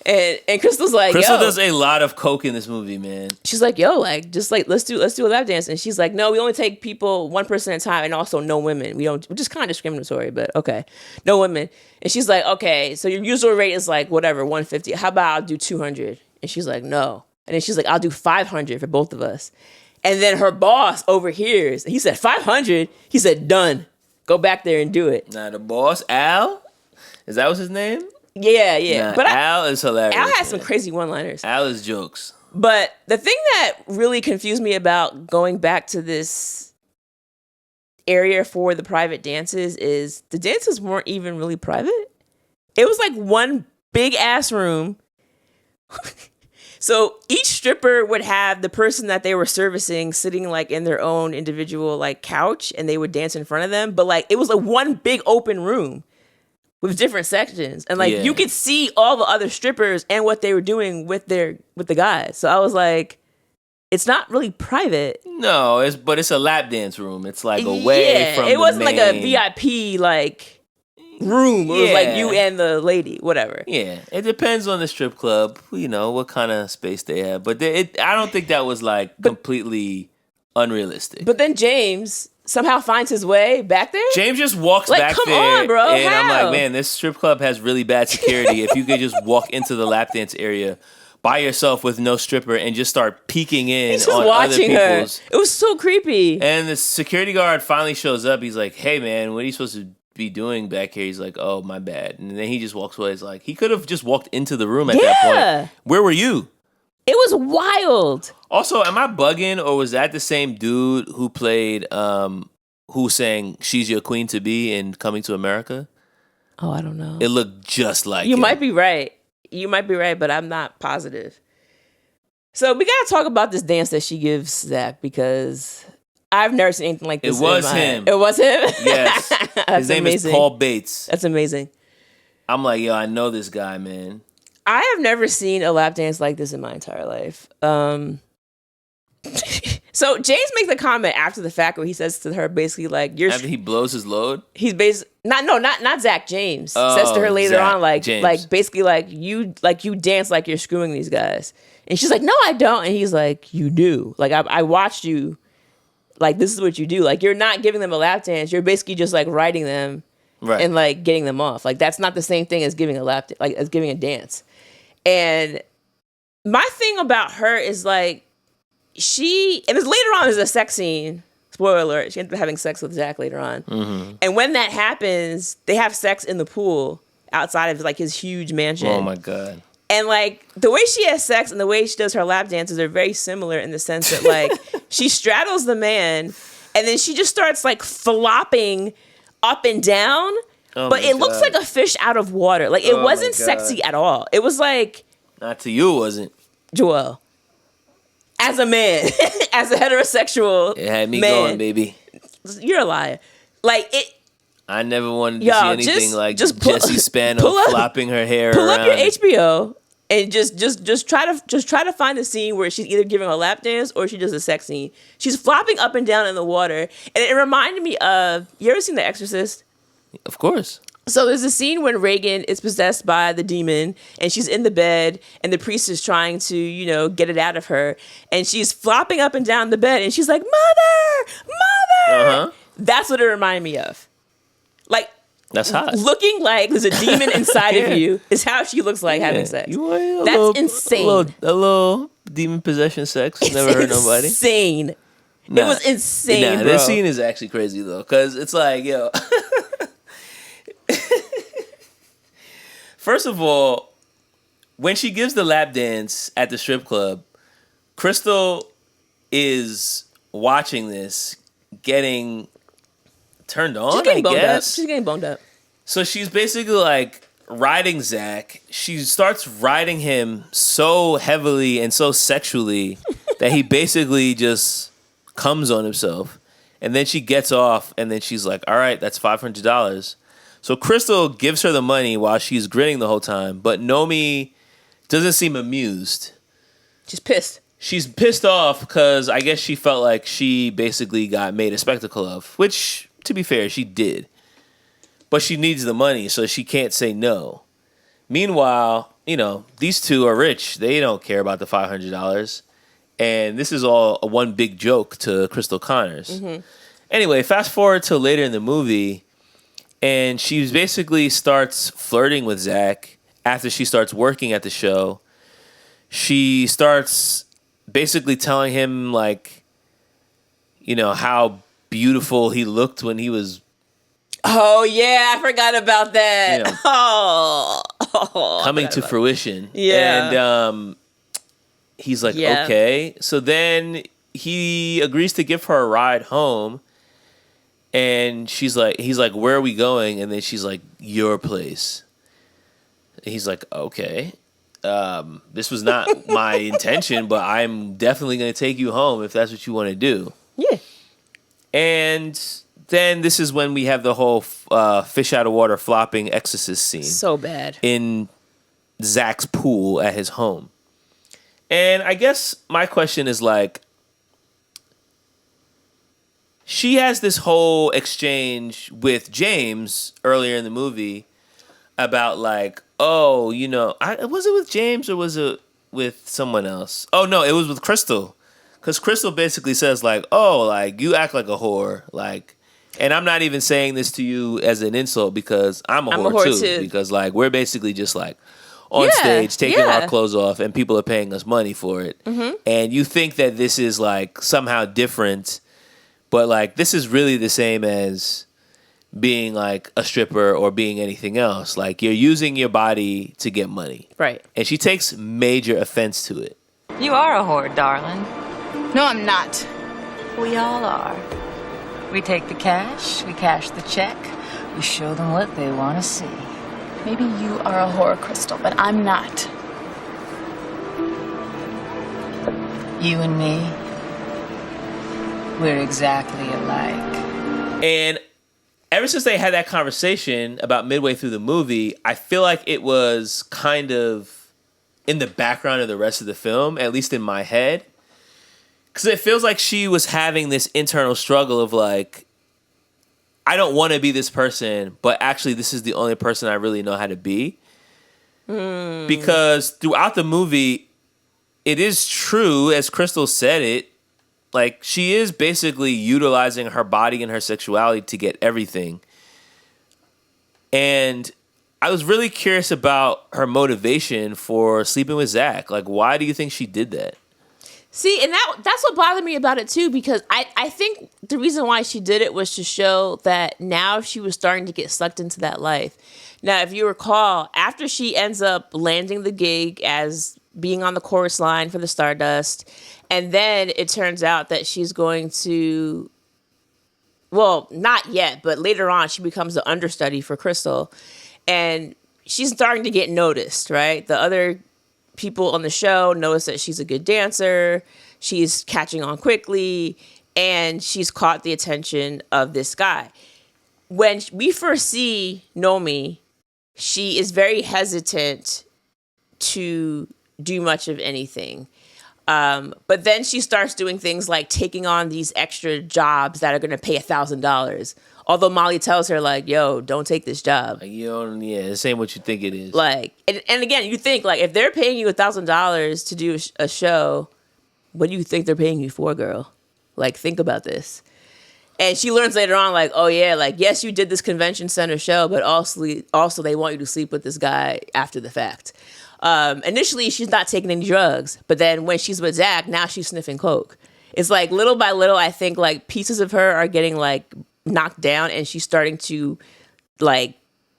S2: And Crystal's like,
S1: Crystal
S2: yo.
S1: does a lot of coke in this movie, man.
S2: She's like, yo, like, just like, let's do a lap dance. And she's like, no, we only take people one person at a time, and also no women. We're just kind of discriminatory, but okay, no women. And she's like, okay, so your usual rate is like whatever, 150. How about I'll do 200? And she's like, no. And then she's like, I'll do 500 for both of us. And then her boss overhears. He said 500. He said, done. Go back there and do it.
S1: Now the boss, Al, is that what's his name?
S2: Yeah.
S1: Nah,
S2: but
S1: Al is hilarious.
S2: Al has some
S1: man.
S2: crazy one-liners.
S1: Al is jokes.
S2: But the thing that really confused me about going back to this area for the private dances is the dances weren't even really private. It was like one big ass room. So each stripper would have the person that they were servicing sitting like in their own individual like couch, and they would dance in front of them. But like it was like one big open room with different sections, and like you could see all the other strippers and what they were doing with the guys. So I was like, it's not really private.
S1: No, but it's a lap dance room. It's like away from.
S2: It wasn't
S1: main.
S2: like a VIP like room. It was like you and the lady, whatever.
S1: Yeah, it depends on the strip club. You know what kind of space they have, but I don't think that was like completely unrealistic.
S2: But then James somehow finds his way back there.
S1: James just walks
S2: like,
S1: back
S2: come
S1: there,
S2: on, bro.
S1: and I'm
S2: How?
S1: like, man, this strip club has really bad security. If you could just walk into the lap dance area by yourself with no stripper and just start peeking in
S2: He's just
S1: on
S2: watching
S1: other
S2: her.
S1: people's.
S2: It was so creepy.
S1: And the security guard finally shows up. He's like, hey, man, what are you supposed to be doing back here? He's like, oh, my bad. And then he just walks away. He's like, he could have just walked into the room at that point. Where were you?
S2: It was wild.
S1: Also, am I bugging, or was that the same dude who played, who sang She's Your Queen to Be in Coming to America?
S2: Oh, I don't know.
S1: It looked just like
S2: You
S1: him.
S2: might be right. You might be right, but I'm not positive. So we gotta talk about this dance that she gives Zach, because I've never seen anything like this.
S1: It was him.
S2: It was him?
S1: Yes.
S2: That's
S1: His name
S2: amazing.
S1: is Paul Bates.
S2: That's amazing.
S1: I'm like, yo, I know this guy, man.
S2: I have never seen a lap dance like this in my entire life. So James makes a comment after the fact where he says to her basically like, "You're."
S1: After he blows his load?
S2: He's basically not Zach. James says to her later
S1: Zach,
S2: on like
S1: James.
S2: basically like you dance like you're screwing these guys, and she's like, no, I don't, and he's like, you do. Like I watched you. Like this is what you do. Like you're not giving them a lap dance. You're basically just like riding them,
S1: Right.
S2: and like getting them off. Like that's not the same thing as giving a lap like as giving a dance. And my thing about her is like and this later on is a sex scene. Spoiler alert, she ends up having sex with Zach later on. Mm-hmm. And when that happens, they have sex in the pool outside of like his huge mansion.
S1: Oh my God.
S2: And like the way she has sex and the way she does her lap dances are very similar in the sense that like she straddles the man and then she just starts like flopping up and down. But it looks like a fish out of water. Like it wasn't sexy at all. It was like,
S1: not to you, it wasn't.
S2: Joel, as a man, as a heterosexual
S1: It had me
S2: man,
S1: going, baby.
S2: You're a liar. Like it.
S1: I never wanted to see anything like
S2: just
S1: Jessie Spano flopping her hair
S2: pull
S1: around.
S2: up your HBO and just try to find the scene where she's either giving a lap dance or she does a sex scene. She's flopping up and down in the water, and it reminded me of, you ever seen The Exorcist?
S1: Of course.
S2: So there's a scene when Reagan is possessed by the demon and she's in the bed and the priest is trying to, get it out of her, and she's flopping up and down the bed and she's like, mother.
S1: Uh-huh.
S2: That's what it reminded me of. Like,
S1: that's hot.
S2: Looking like there's a demon inside of you is how she looks like having sex. That's insane.
S1: A little demon possession sex. Never heard nobody.
S2: Insane. It was insane, bro.
S1: This scene is actually crazy though, because it's like, yo, First of all, when she gives the lap dance at the strip club, Crystal is watching this, getting turned on,
S2: She's getting
S1: I
S2: boned
S1: guess.
S2: up. She's getting boned up.
S1: So she's basically like riding Zach. She starts riding him so heavily and so sexually that he basically just comes on himself. And then she gets off and then she's like, all right, that's $500. So Crystal gives her the money while she's grinning the whole time, but Nomi doesn't seem amused.
S2: She's pissed.
S1: She's pissed off because I guess she felt like she basically got made a spectacle of, which, to be fair, she did. But she needs the money, so she can't say no. Meanwhile, these two are rich. They don't care about the $500. And this is all a one big joke to Crystal Connors. Mm-hmm. Anyway, fast forward to later in the movie, and she basically starts flirting with Zach after she starts working at the show. She starts basically telling him, like, how beautiful he looked when he was...
S2: Oh, yeah, I forgot about that.
S1: Coming to fruition.
S2: Yeah.
S1: And he's like, okay. So then he agrees to give her a ride home. And he's like, where are we going? And then she's like, your place. And he's like, okay. This was not my intention, but I'm definitely going to take you home if that's what you want to do.
S2: Yeah.
S1: And then this is when we have the whole fish out of water flopping exorcist scene.
S2: So bad.
S1: In Zach's pool at his home. And I guess my question is like, she has this whole exchange with James earlier in the movie about like, oh, was it with James or was it with someone else? Oh, no, it was with Crystal. Because Crystal basically says like, oh, like, you act like a whore. Like, and I'm not even saying this to you as an insult because I'm a whore too. Because like, we're basically just like on stage taking our clothes off and people are paying us money for it. Mm-hmm. And you think that this is like somehow different, but like this is really the same as being like a stripper or being anything else. Like you're using your body to get money.
S2: Right.
S1: And she takes major offense to it.
S5: You are a whore, darling.
S3: No, I'm not.
S5: We all are. We take the cash, we cash the check, we show them what they want to see.
S3: Maybe you are a whore, Crystal, but I'm not.
S5: You and me, we're exactly alike.
S1: And ever since they had that conversation about midway through the movie, I feel like it was kind of in the background of the rest of the film, at least in my head. Because it feels like she was having this internal struggle of like, I don't want to be this person, but actually this is the only person I really know how to be. Because throughout the movie, it is true, as Crystal said it, like she is basically utilizing her body and her sexuality to get everything. And I was really curious about her motivation for sleeping with Zach. Like, why do you think she did that?
S2: See, and that's what bothered me about it too, because I think the reason why she did it was to show that now she was starting to get sucked into that life. Now, if you recall, after she ends up landing the gig as being on the chorus line for the Stardust, and then it turns out that she's going to, well, not yet, but later on she becomes the understudy for Crystal, and she's starting to get noticed, right? The other people on the show notice that she's a good dancer, she's catching on quickly, and she's caught the attention of this guy. When we first see Nomi, she is very hesitant to do much of anything. But then she starts doing things like taking on these extra jobs that are going to pay $1,000. Although Molly tells her, like, yo, don't take this job.
S1: Like, this ain't what you think it is.
S2: Like, and again, you think, like, if they're paying you $1,000 to do a show, what do you think they're paying you for, girl? Like, think about this. And she learns later on, like, oh, yeah, like, yes, you did this convention center show, but also they want you to sleep with this guy after the fact. Initially, she's not taking any drugs, but then when she's with Zach, now she's sniffing coke. It's like little by little, I think like pieces of her are getting like knocked down, and she's starting to like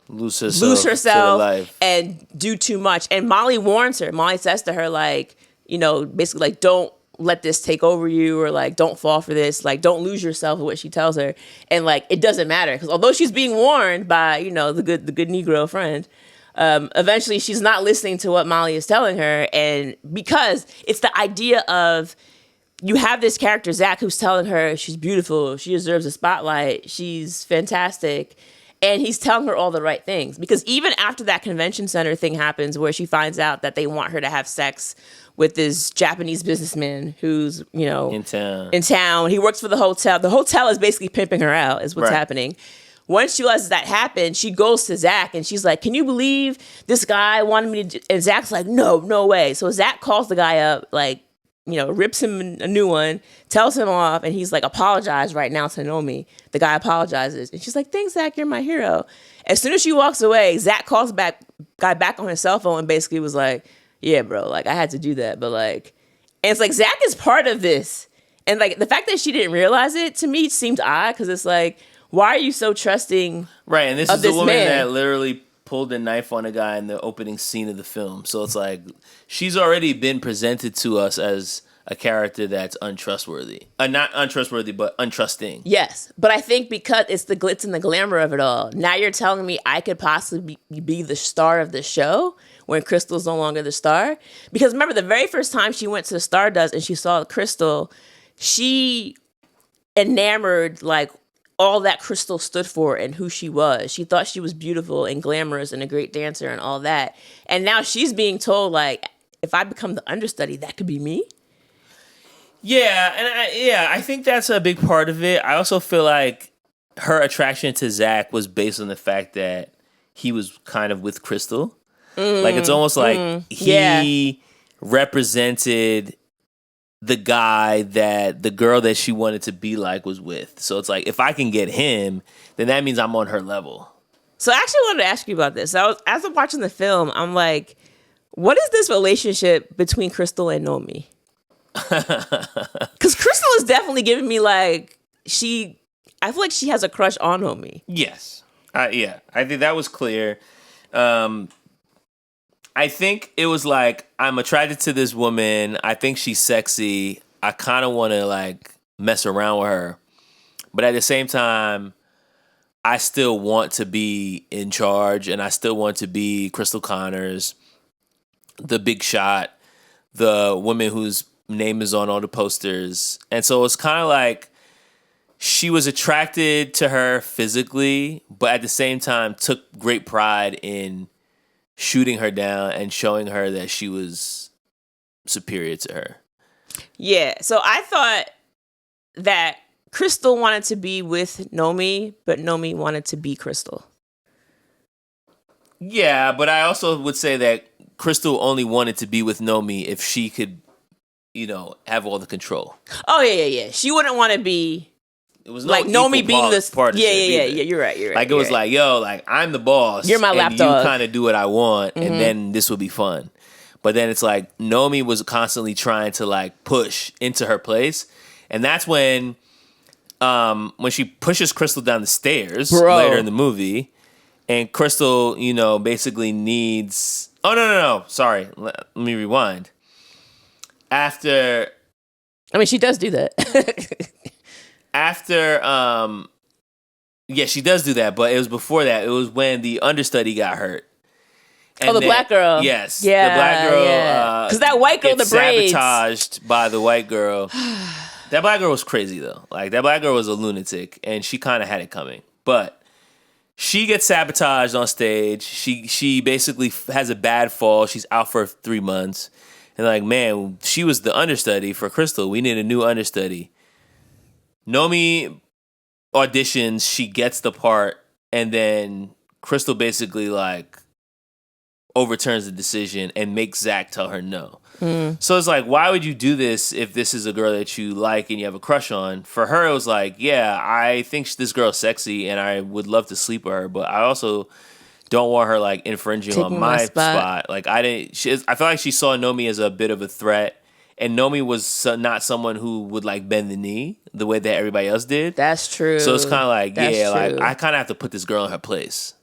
S1: lose herself,
S2: lose
S1: for the
S2: herself
S1: life.
S2: and do too much. And Molly warns her. Molly says to her, like, you know, basically, like, don't let this take over you, or like, don't fall for this. Like, don't lose yourself, is what she tells her. And like, it doesn't matter, because although she's being warned by, you know, the good Negro friend, eventually she's not listening to what Molly is telling her. And because it's the idea of, you have this character, Zach, who's telling her she's beautiful, she deserves a spotlight, she's fantastic. And he's telling her all the right things. Because even after that convention center thing happens, where she finds out that they want her to have sex with this Japanese businessman who's, you know, in town. He works for the hotel. The hotel is basically pimping her out, is what's happening. Once she realizes that happened, she goes to Zach and she's like, can you believe this guy wanted me to do? And Zach's like, no way. So Zach calls the guy up, like, you know, rips him a new one, tells him off, and he's like, apologize right now to Nomi. The guy apologizes. And she's like, thanks, Zach, you're my hero. As soon as she walks away, Zach calls guy back on his cell phone and basically was like, yeah, bro, like, I had to do that. But like, and it's like, Zach is part of this. And like, the fact that she didn't realize it, to me, seemed odd, because it's like, why are you so trusting?
S1: Right, and this is the woman
S2: man
S1: that literally pulled a knife on a guy in the opening scene of the film. So it's like, she's already been presented to us as a character that's untrustworthy. Not untrustworthy, but untrusting.
S2: Yes, but I think because it's the glitz and the glamour of it all, now you're telling me I could possibly be the star of the show when Crystal's no longer the star? Because remember, the very first time she went to the Stardust and she saw Crystal, she enamored, like, all that Crystal stood for and who she was. She thought she was beautiful and glamorous and a great dancer and all that. And now she's being told, like, if I become the understudy, that could be me.
S1: Yeah, and I think that's a big part of it. I also feel like her attraction to Zach was based on the fact that he was kind of with Crystal. Like, it's almost like he represented the guy that the girl that she wanted to be like was with. So it's like, if I can get him, then that means I'm on her level.
S2: So I actually wanted to ask you about this. As I'm watching the film, I'm like, what is this relationship between Crystal and Nomi? Because Crystal is definitely giving me, like, I feel like she has a crush on Nomi.
S1: Yes. Yeah, I think that was clear. I think it was like, I'm attracted to this woman. I think she's sexy. I kind of want to, like, mess around with her. But at the same time, I still want to be in charge, and I still want to be Crystal Connors, the big shot, the woman whose name is on all the posters. And so it's kind of like she was attracted to her physically, but at the same time took great pride in shooting her down and showing her that she was superior to her.
S2: Yeah, so I thought that Crystal wanted to be with Nomi, but Nomi wanted to be Crystal.
S1: Yeah, but I also would say that Crystal only wanted to be with Nomi if she could, you know, have all the control.
S2: Oh, yeah. She wouldn't want to be...
S1: It was
S2: like Nomi being this
S1: partnership.
S2: Yeah. You're right.
S1: Like, it was like, yo, like, I'm the boss.
S2: You're my lapdog.
S1: You kind of do what I want, and then this will be fun. But then it's like Nomi was constantly trying to, like, push into her place, and that's when she pushes Crystal down the stairs later in the movie, and Crystal, you know, basically needs. Oh no! Sorry, let me rewind. After,
S2: I mean, she does do that.
S1: After, she does do that, but it was before that. It was when the understudy got hurt. And
S2: black girl.
S1: Yes.
S2: Yeah.
S1: The black girl.
S2: Because that white girl, the braids.
S1: Sabotaged by the white girl. That black girl was crazy, though. Like, that black girl was a lunatic, and she kind of had it coming. But she gets sabotaged on stage. She basically has a bad fall. She's out for 3 months. And, like, man, she was the understudy for Crystal. We need a new understudy. Nomi auditions, she gets the part, and then Crystal basically, like, overturns the decision and makes Zach tell her no. So it's like, why would you do this if this is a girl that you like and you have a crush on? For her, it was like, yeah, I think this girl's sexy and I would love to sleep with her, but I also don't want her, like, infringing on my spot. Like, I feel like she saw Nomi as a bit of a threat. And Nomi was not someone who would, like, bend the knee the way that everybody else did.
S2: That's true.
S1: So it's kind of like,
S2: That's
S1: like,
S2: true.
S1: I kind of have to put this girl in her place.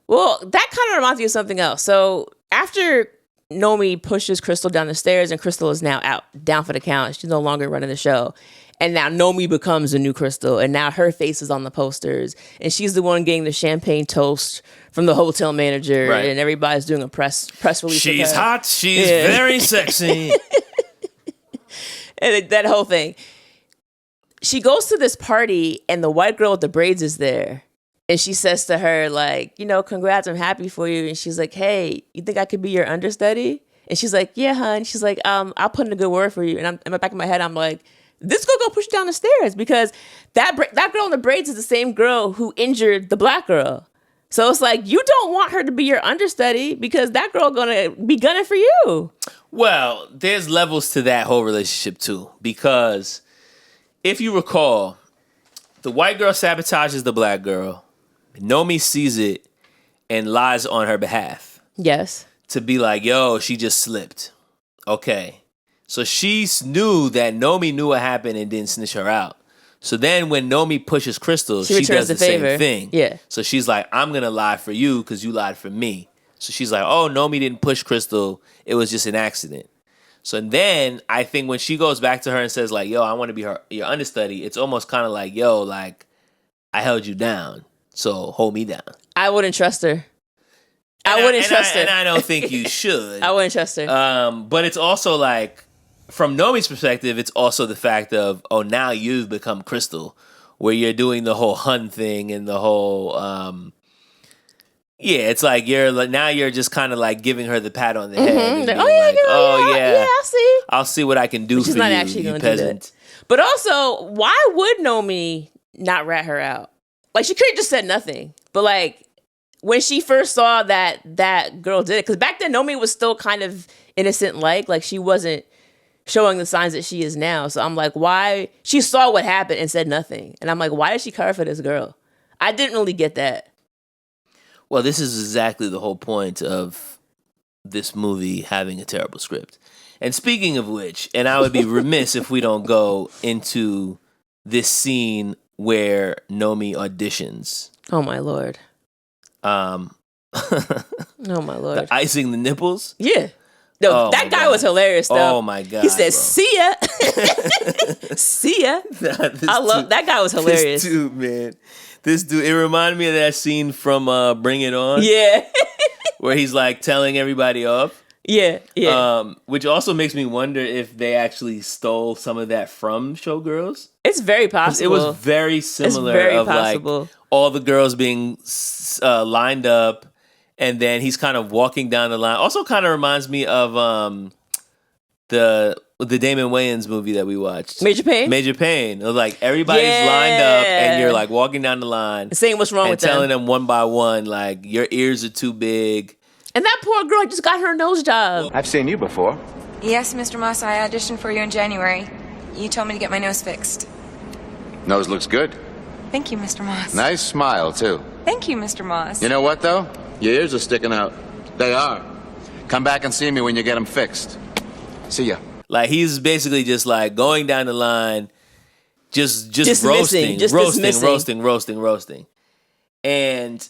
S2: Well, that kind of reminds me of something else. So after Nomi pushes Crystal down the stairs, and Crystal is now out, down for the count. She's no longer running the show. And now Nomi becomes the new Crystal, and now her face is on the posters, and she's the one getting the champagne toast from the hotel manager,
S1: Right.
S2: and everybody's doing a press release.
S1: She's
S2: of her.
S1: hot. She's very sexy.
S2: And that whole thing. She goes to this party, and the white girl with the braids is there. And she says to her, like, congrats, I'm happy for you. And she's like, hey, you think I could be your understudy? And she's like, yeah, hun. She's like, I'll put in a good word for you. And in the back of my head, I'm like, this girl go push you down the stairs, because that girl in the braids is the same girl who injured the black girl. So it's like, you don't want her to be your understudy, because that girl gonna be gunning for you.
S1: Well, there's levels to that whole relationship too, because if you recall, the white girl sabotages the black girl. Nomi sees it and lies on her behalf.
S2: Yes.
S1: To be like, yo, she just slipped. Okay. So she knew that Nomi knew what happened and didn't snitch her out. So then when Nomi pushes Crystal, she does the same thing.
S2: Yeah.
S1: So she's like, I'm going to lie for you because you lied for me. So she's like, oh, Nomi didn't push Crystal. It was just an accident. So then I think when she goes back to her and says like, yo, I want to be your understudy, it's almost kind of like, yo, like, I held you down. So hold me down. I
S2: wouldn't trust her. I wouldn't trust her.
S1: And I don't think you should.
S2: I wouldn't trust her.
S1: But it's also like, from Nomi's perspective, it's also the fact of, oh, now you've become Crystal, where you're doing the whole hun thing and the whole, it's like now you're just kind of like giving her the pat on the head. And being I'll see what I can do for you,
S2: not actually
S1: you
S2: gonna
S1: peasant.
S2: Do that. But also, why would Nomi not rat her out? Like, she could have just said nothing. But like, when she first saw that girl did it, because back then Nomi was still kind of innocent, like she wasn't showing the signs that she is now. So I'm like, why? She saw what happened and said nothing. And I'm like, why did she cover for this girl? I didn't really get that.
S1: Well, this is exactly the whole point of this movie having a terrible script. And speaking of which, and I would be remiss if we don't go into this scene where Nomi auditions.
S2: Oh my Lord. Oh my Lord.
S1: The icing the nipples?
S2: Yeah. No, that guy was hilarious, though.
S1: Oh, my God.
S2: He said, see ya. See ya. That guy was hilarious.
S1: This dude, man. This dude, it reminded me of that scene from Bring It On.
S2: Yeah.
S1: Where he's like telling everybody off.
S2: Yeah, yeah.
S1: Which also makes me wonder if they actually stole some of that from Showgirls.
S2: It's very possible.
S1: It was very similar.
S2: It's very
S1: of
S2: possible.
S1: Like all the girls being lined up. And then he's kind of walking down the line. Also kind of reminds me of the Damon Wayans movie that we watched.
S2: Major Pain?
S1: Major Pain. It was like everybody's lined up and you're like walking down the line.
S2: Saying what's wrong with them.
S1: And telling them one by one, like, your ears are too big.
S2: And that poor girl just got her nose job.
S6: I've seen you before.
S7: Yes, Mr. Moss, I auditioned for you in January. You told me to get my nose fixed.
S6: Nose looks good.
S7: Thank you, Mr. Moss.
S6: Nice smile, too.
S7: Thank you, Mr. Moss.
S6: You know what, though? Your ears are sticking out. They are. Come back and see me when you get them fixed. See ya.
S1: Like, he's basically just, like, going down the line, just roasting. And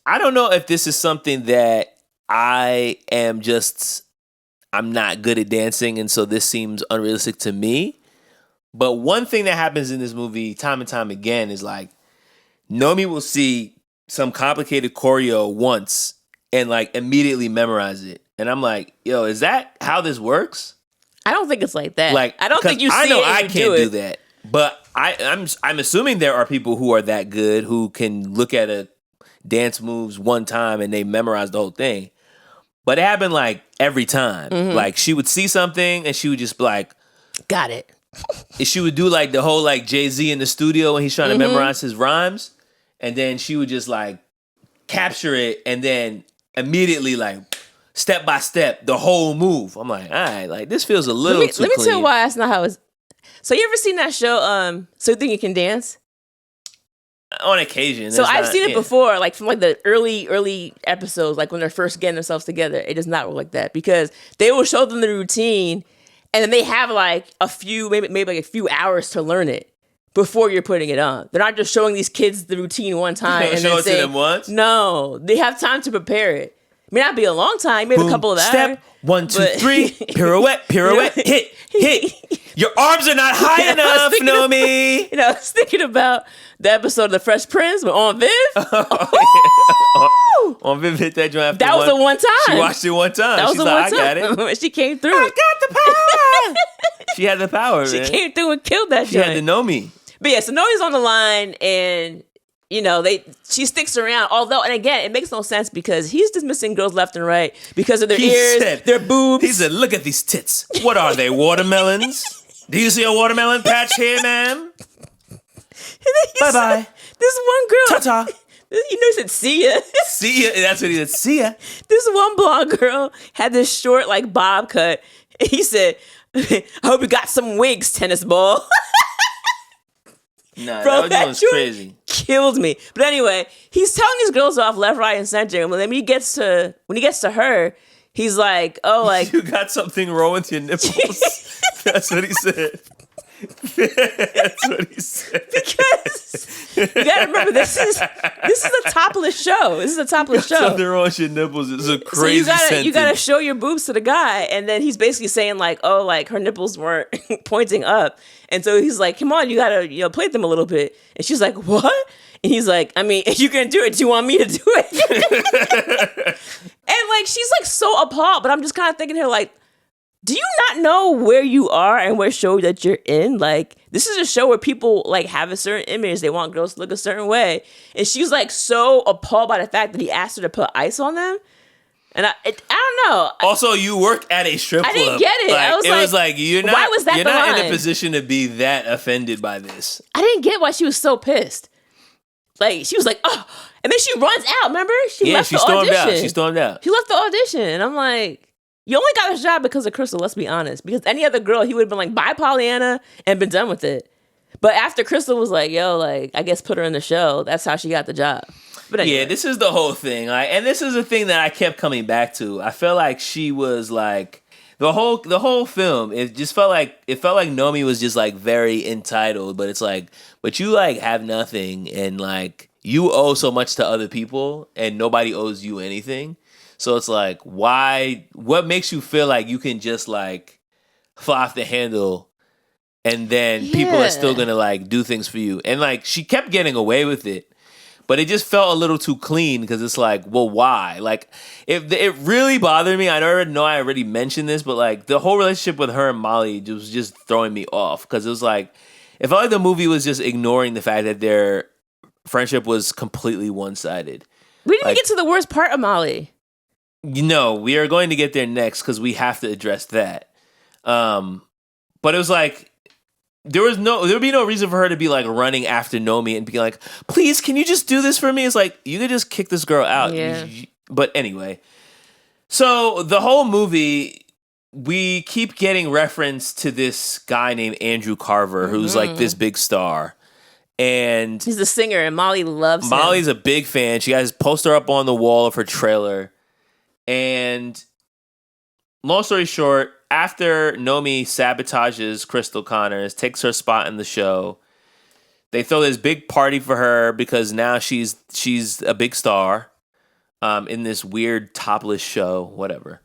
S1: I don't know if this is something that I'm not good at dancing, and so this seems unrealistic to me. But one thing that happens in this movie time and time again is, like, Nomi will see some complicated choreo once and like immediately memorize it. And I'm like, yo, is that how this works?
S2: I don't think it's like that.
S1: Like,
S2: I don't think you see
S1: I know
S2: it
S1: I
S2: you
S1: can't
S2: do
S1: do that. But I'm assuming there are people who are that good who can look at a dance moves one time and they memorize the whole thing. But it happened like every time.
S2: Mm-hmm.
S1: Like, she would see something and she would just be like,
S2: got it.
S1: She would do like the whole like Jay-Z in the studio when he's trying to memorize his rhymes. And then she would just like capture it and then immediately like step by step the whole move. I'm like, all right, like this feels a little too clean.
S2: Let me tell you why that's not how it's. So you ever seen that show, So You Think You Can Dance?
S1: On occasion.
S2: So I've seen it before, like from like the early episodes, like when they're first getting themselves together. It does not work like that because they will show them the routine and then they have like a few, maybe like a few hours to learn it. before you're putting it on. They're not just showing these kids the routine one time and
S1: show
S2: then
S1: it
S2: saying,
S1: to them once.
S2: No, they have time to prepare it. It may not be a long time, maybe a couple of hours.
S1: Step 1, 2,
S2: but-
S1: 3, pirouette, hit. Your arms are not high enough, Nomi.
S2: I was thinking about the episode of The Fresh Prince with Aunt Viv.
S1: On Viv hit that joint after
S2: That was the one time.
S1: She watched it one time.
S2: That was
S1: She's
S2: the
S1: like,
S2: one
S1: I got
S2: time
S1: it.
S2: when she came through.
S1: I got the power. She had the power,
S2: She
S1: man.
S2: came through and killed that
S1: She
S2: joint.
S1: had the Nomi.
S2: But yeah, so Nomi's on the line, and she sticks around. Although, and again, it makes no sense because he's dismissing girls left and right because of their ears, their boobs.
S1: He said, "Look at these tits. What are they? Watermelons? Do you see a watermelon patch here, ma'am? Bye bye.
S2: This one girl,
S1: Ta-ta.
S2: he said, "See ya."
S1: See ya." That's what he said. See ya.
S2: This one blonde girl had this short, like bob cut. And he said, "I hope you got some wigs, tennis ball."
S1: Nah,
S2: Bro,
S1: that
S2: was
S1: was crazy.
S2: Killed me. But anyway, he's telling these girls off left, right, and center. And when he gets to her, he's like, "Oh, like
S1: You got something wrong with your nipples." That's what he said. That's what he said.
S2: Because you gotta remember this is a topless show. This is a topless show.
S1: Something wrong with your nipples. It's a crazy sentence.
S2: You gotta show your boobs to the guy, and then he's basically saying like, "Oh, like her nipples weren't pointing up," and so he's like, "Come on, you gotta plate them a little bit," and she's like, "What?" And he's like, "I mean, if you can do it, do you want me to do it?" And like she's like so appalled, but I'm just kind of thinking here like, do you not know where you are and what show that you're in? Like, this is a show where people like have a certain image. They want girls to look a certain way. And she's like so appalled by the fact that he asked her to put ice on them. And I don't know.
S1: Also, you work at a strip club.
S2: I didn't get it. I was like,
S1: you're not,
S2: why was that
S1: you're
S2: the
S1: not in
S2: line?
S1: a position to be that offended by this.
S2: I didn't get why she was so pissed. Like, she was like, oh. And then she runs out, remember? She left the
S1: stormed
S2: audition.
S1: out. She stormed out.
S2: She left the audition. And I'm like, you only got this job because of Crystal, let's be honest. Because any other girl, he would have been like, bye, Pollyanna, and been done with it. But after Crystal was like, yo, like, I guess put her in the show, that's how she got the job. But anyway.
S1: Yeah, this is the whole thing. And this is the thing that I kept coming back to. I felt like she was like, the whole film, it felt like Nomi was just like very entitled, but it's like, but you like have nothing, and like you owe so much to other people and nobody owes you anything. So it's like, why? What makes you feel like you can just like fly off the handle, and then people are still gonna like do things for you? And like she kept getting away with it, but it just felt a little too clean because it's like, well, why? Like, it really bothered me. I already mentioned this, but like the whole relationship with her and Molly was just throwing me off because it was like, it felt like the movie was just ignoring the fact that their friendship was completely one-sided.
S2: We didn't get to the worst part of Molly.
S1: We are going to get there next because we have to address that. But it was like, there would be no reason for her to be like running after Nomi and be like, please, can you just do this for me? It's like, you could just kick this girl out.
S2: Yeah.
S1: But anyway, so the whole movie, we keep getting reference to this guy named Andrew Carver, who's like this big star. And
S2: he's the singer, and Molly loves him.
S1: Molly's a big fan. She has his poster up on the wall of her trailer. And long story short, after Nomi sabotages Crystal Connors, takes her spot in the show, they throw this big party for her because now she's a big star in this weird topless show, whatever.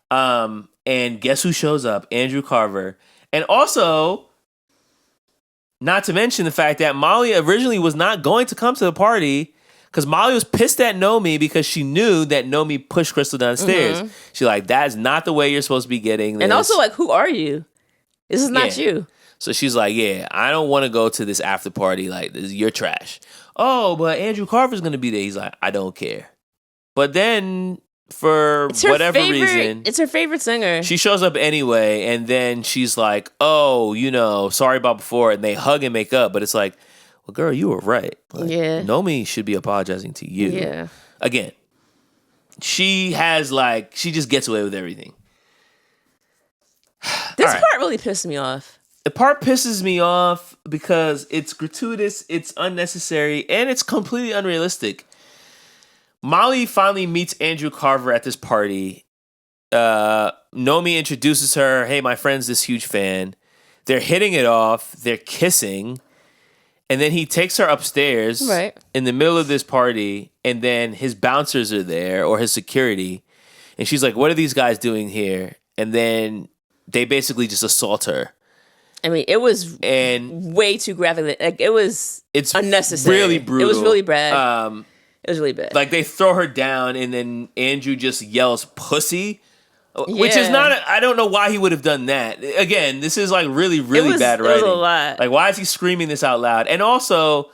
S1: And guess who shows up? Andrew Carver. And also, not to mention the fact that Molly originally was not going to come to the party because Molly was pissed at Nomi because she knew that Nomi pushed Crystal downstairs. She's like, that's not the way you're supposed to be getting this.
S2: And also, like, who are you? This is not you.
S1: So she's like, yeah, I don't want to go to this after party. Like, you're trash. Oh, but Andrew Carver's going to be there. He's like, I don't care. But then, for whatever reason,
S2: it's her favorite singer.
S1: She shows up anyway, and then she's like, oh, sorry about before. And they hug and make up. But it's like, well, girl, you were right. Like, Nomi should be apologizing to you.
S2: Yeah.
S1: Again, she just gets away with everything.
S2: This part really pissed me off.
S1: The part pisses me off because it's gratuitous, it's unnecessary, and it's completely unrealistic. Molly finally meets Andrew Carver at this party. Nomi introduces her. Hey, my friend's this huge fan. They're hitting it off. They're kissing. And then he takes her upstairs
S2: Right.
S1: in the middle of this party, and then his bouncers are there, or his security, and she's like, what are these guys doing here? And then they basically just assault her.
S2: I mean, it was
S1: And
S2: way too graphic. Like, it's unnecessary.
S1: Really brutal.
S2: It was really bad. It was really bad.
S1: Like, they throw her down, and then Andrew just yells pussy, which is not, I don't know why he would have done that. Again, this is like really, really bad writing.
S2: It was a lot.
S1: Like, why is he screaming this out loud? And also,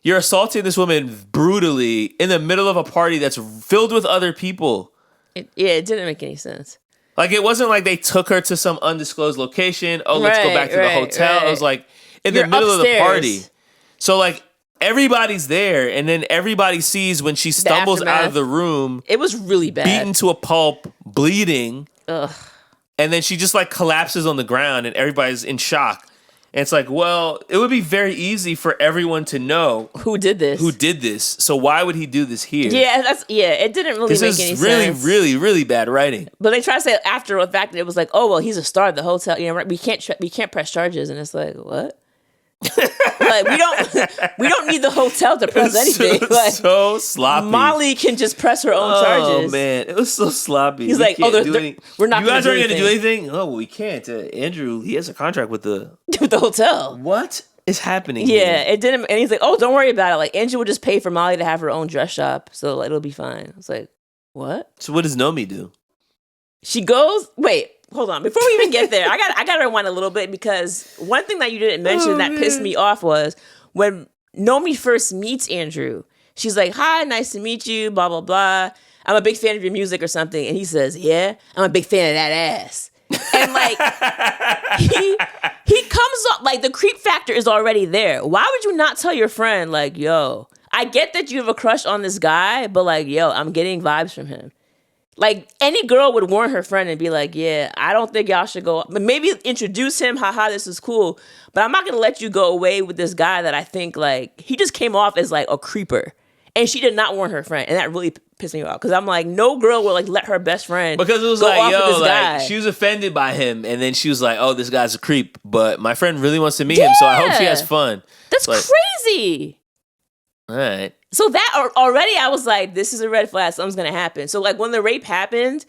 S1: you're assaulting this woman brutally in the middle of a party that's filled with other people.
S2: It didn't make any sense.
S1: Like, it wasn't like they took her to some undisclosed location. Oh, let's go back to the hotel.
S2: Right.
S1: It was like in
S2: You're
S1: the middle
S2: upstairs.
S1: of the party. So, like, everybody's there, and then everybody sees when she stumbles out of the room.
S2: It was really bad.
S1: Beaten to a pulp, bleeding.
S2: Ugh.
S1: And then she just, like, collapses on the ground, and everybody's in shock. And it's like, well, it would be very easy for everyone to know
S2: who did this.
S1: So why would he do this here?
S2: Yeah, it didn't really make any sense.
S1: This is really, really, really bad writing.
S2: But they try to say after the fact that it was like, oh well, he's a star at the hotel. You know, right? We can't press charges, and it's like, what? Like, we don't need the hotel to press anything. Like,
S1: so sloppy.
S2: Molly can just press her own charges.
S1: Oh man, it was so sloppy.
S2: He's like, we're not.
S1: You guys aren't going to do anything. Oh, well, we can't. Andrew, he has a contract with the
S2: hotel.
S1: What is happening?
S2: Yeah,
S1: here?
S2: it didn't. And he's like, oh, don't worry about it. Like, Andrew will just pay for Molly to have her own dress shop, so like, it'll be fine. It's like, what?
S1: So what does Nomi do?
S2: She goes. Wait. Hold on. Before we even get there, I got to rewind a little bit, because one thing that you didn't mention that pissed me off was when Nomi first meets Andrew. She's like, "Hi, nice to meet you. Blah blah blah. I'm a big fan of your music or something." And he says, "Yeah, I'm a big fan of that ass." And like he comes up like the creep factor is already there. Why would you not tell your friend like, "Yo, I get that you have a crush on this guy, but like, yo, I'm getting vibes from him." Like, any girl would warn her friend and be like, yeah, I don't think y'all should go. But maybe introduce him. Haha, this is cool. But I'm not going to let you go away with this guy that I think, like, he just came off as, like, a creeper. And she did not warn her friend. And that really pissed me off. Because I'm like, no girl will, like, let her best friend
S1: because it was
S2: go
S1: like,
S2: off
S1: yo,
S2: with this
S1: like,
S2: guy.
S1: she was offended by him. And then she was like, oh, this guy's a creep. But my friend really wants to meet him. So I hope she has fun.
S2: That's
S1: like,
S2: crazy.
S1: All right.
S2: So that already I was like, this is a red flag. Something's going to happen. So, like, when the rape happened,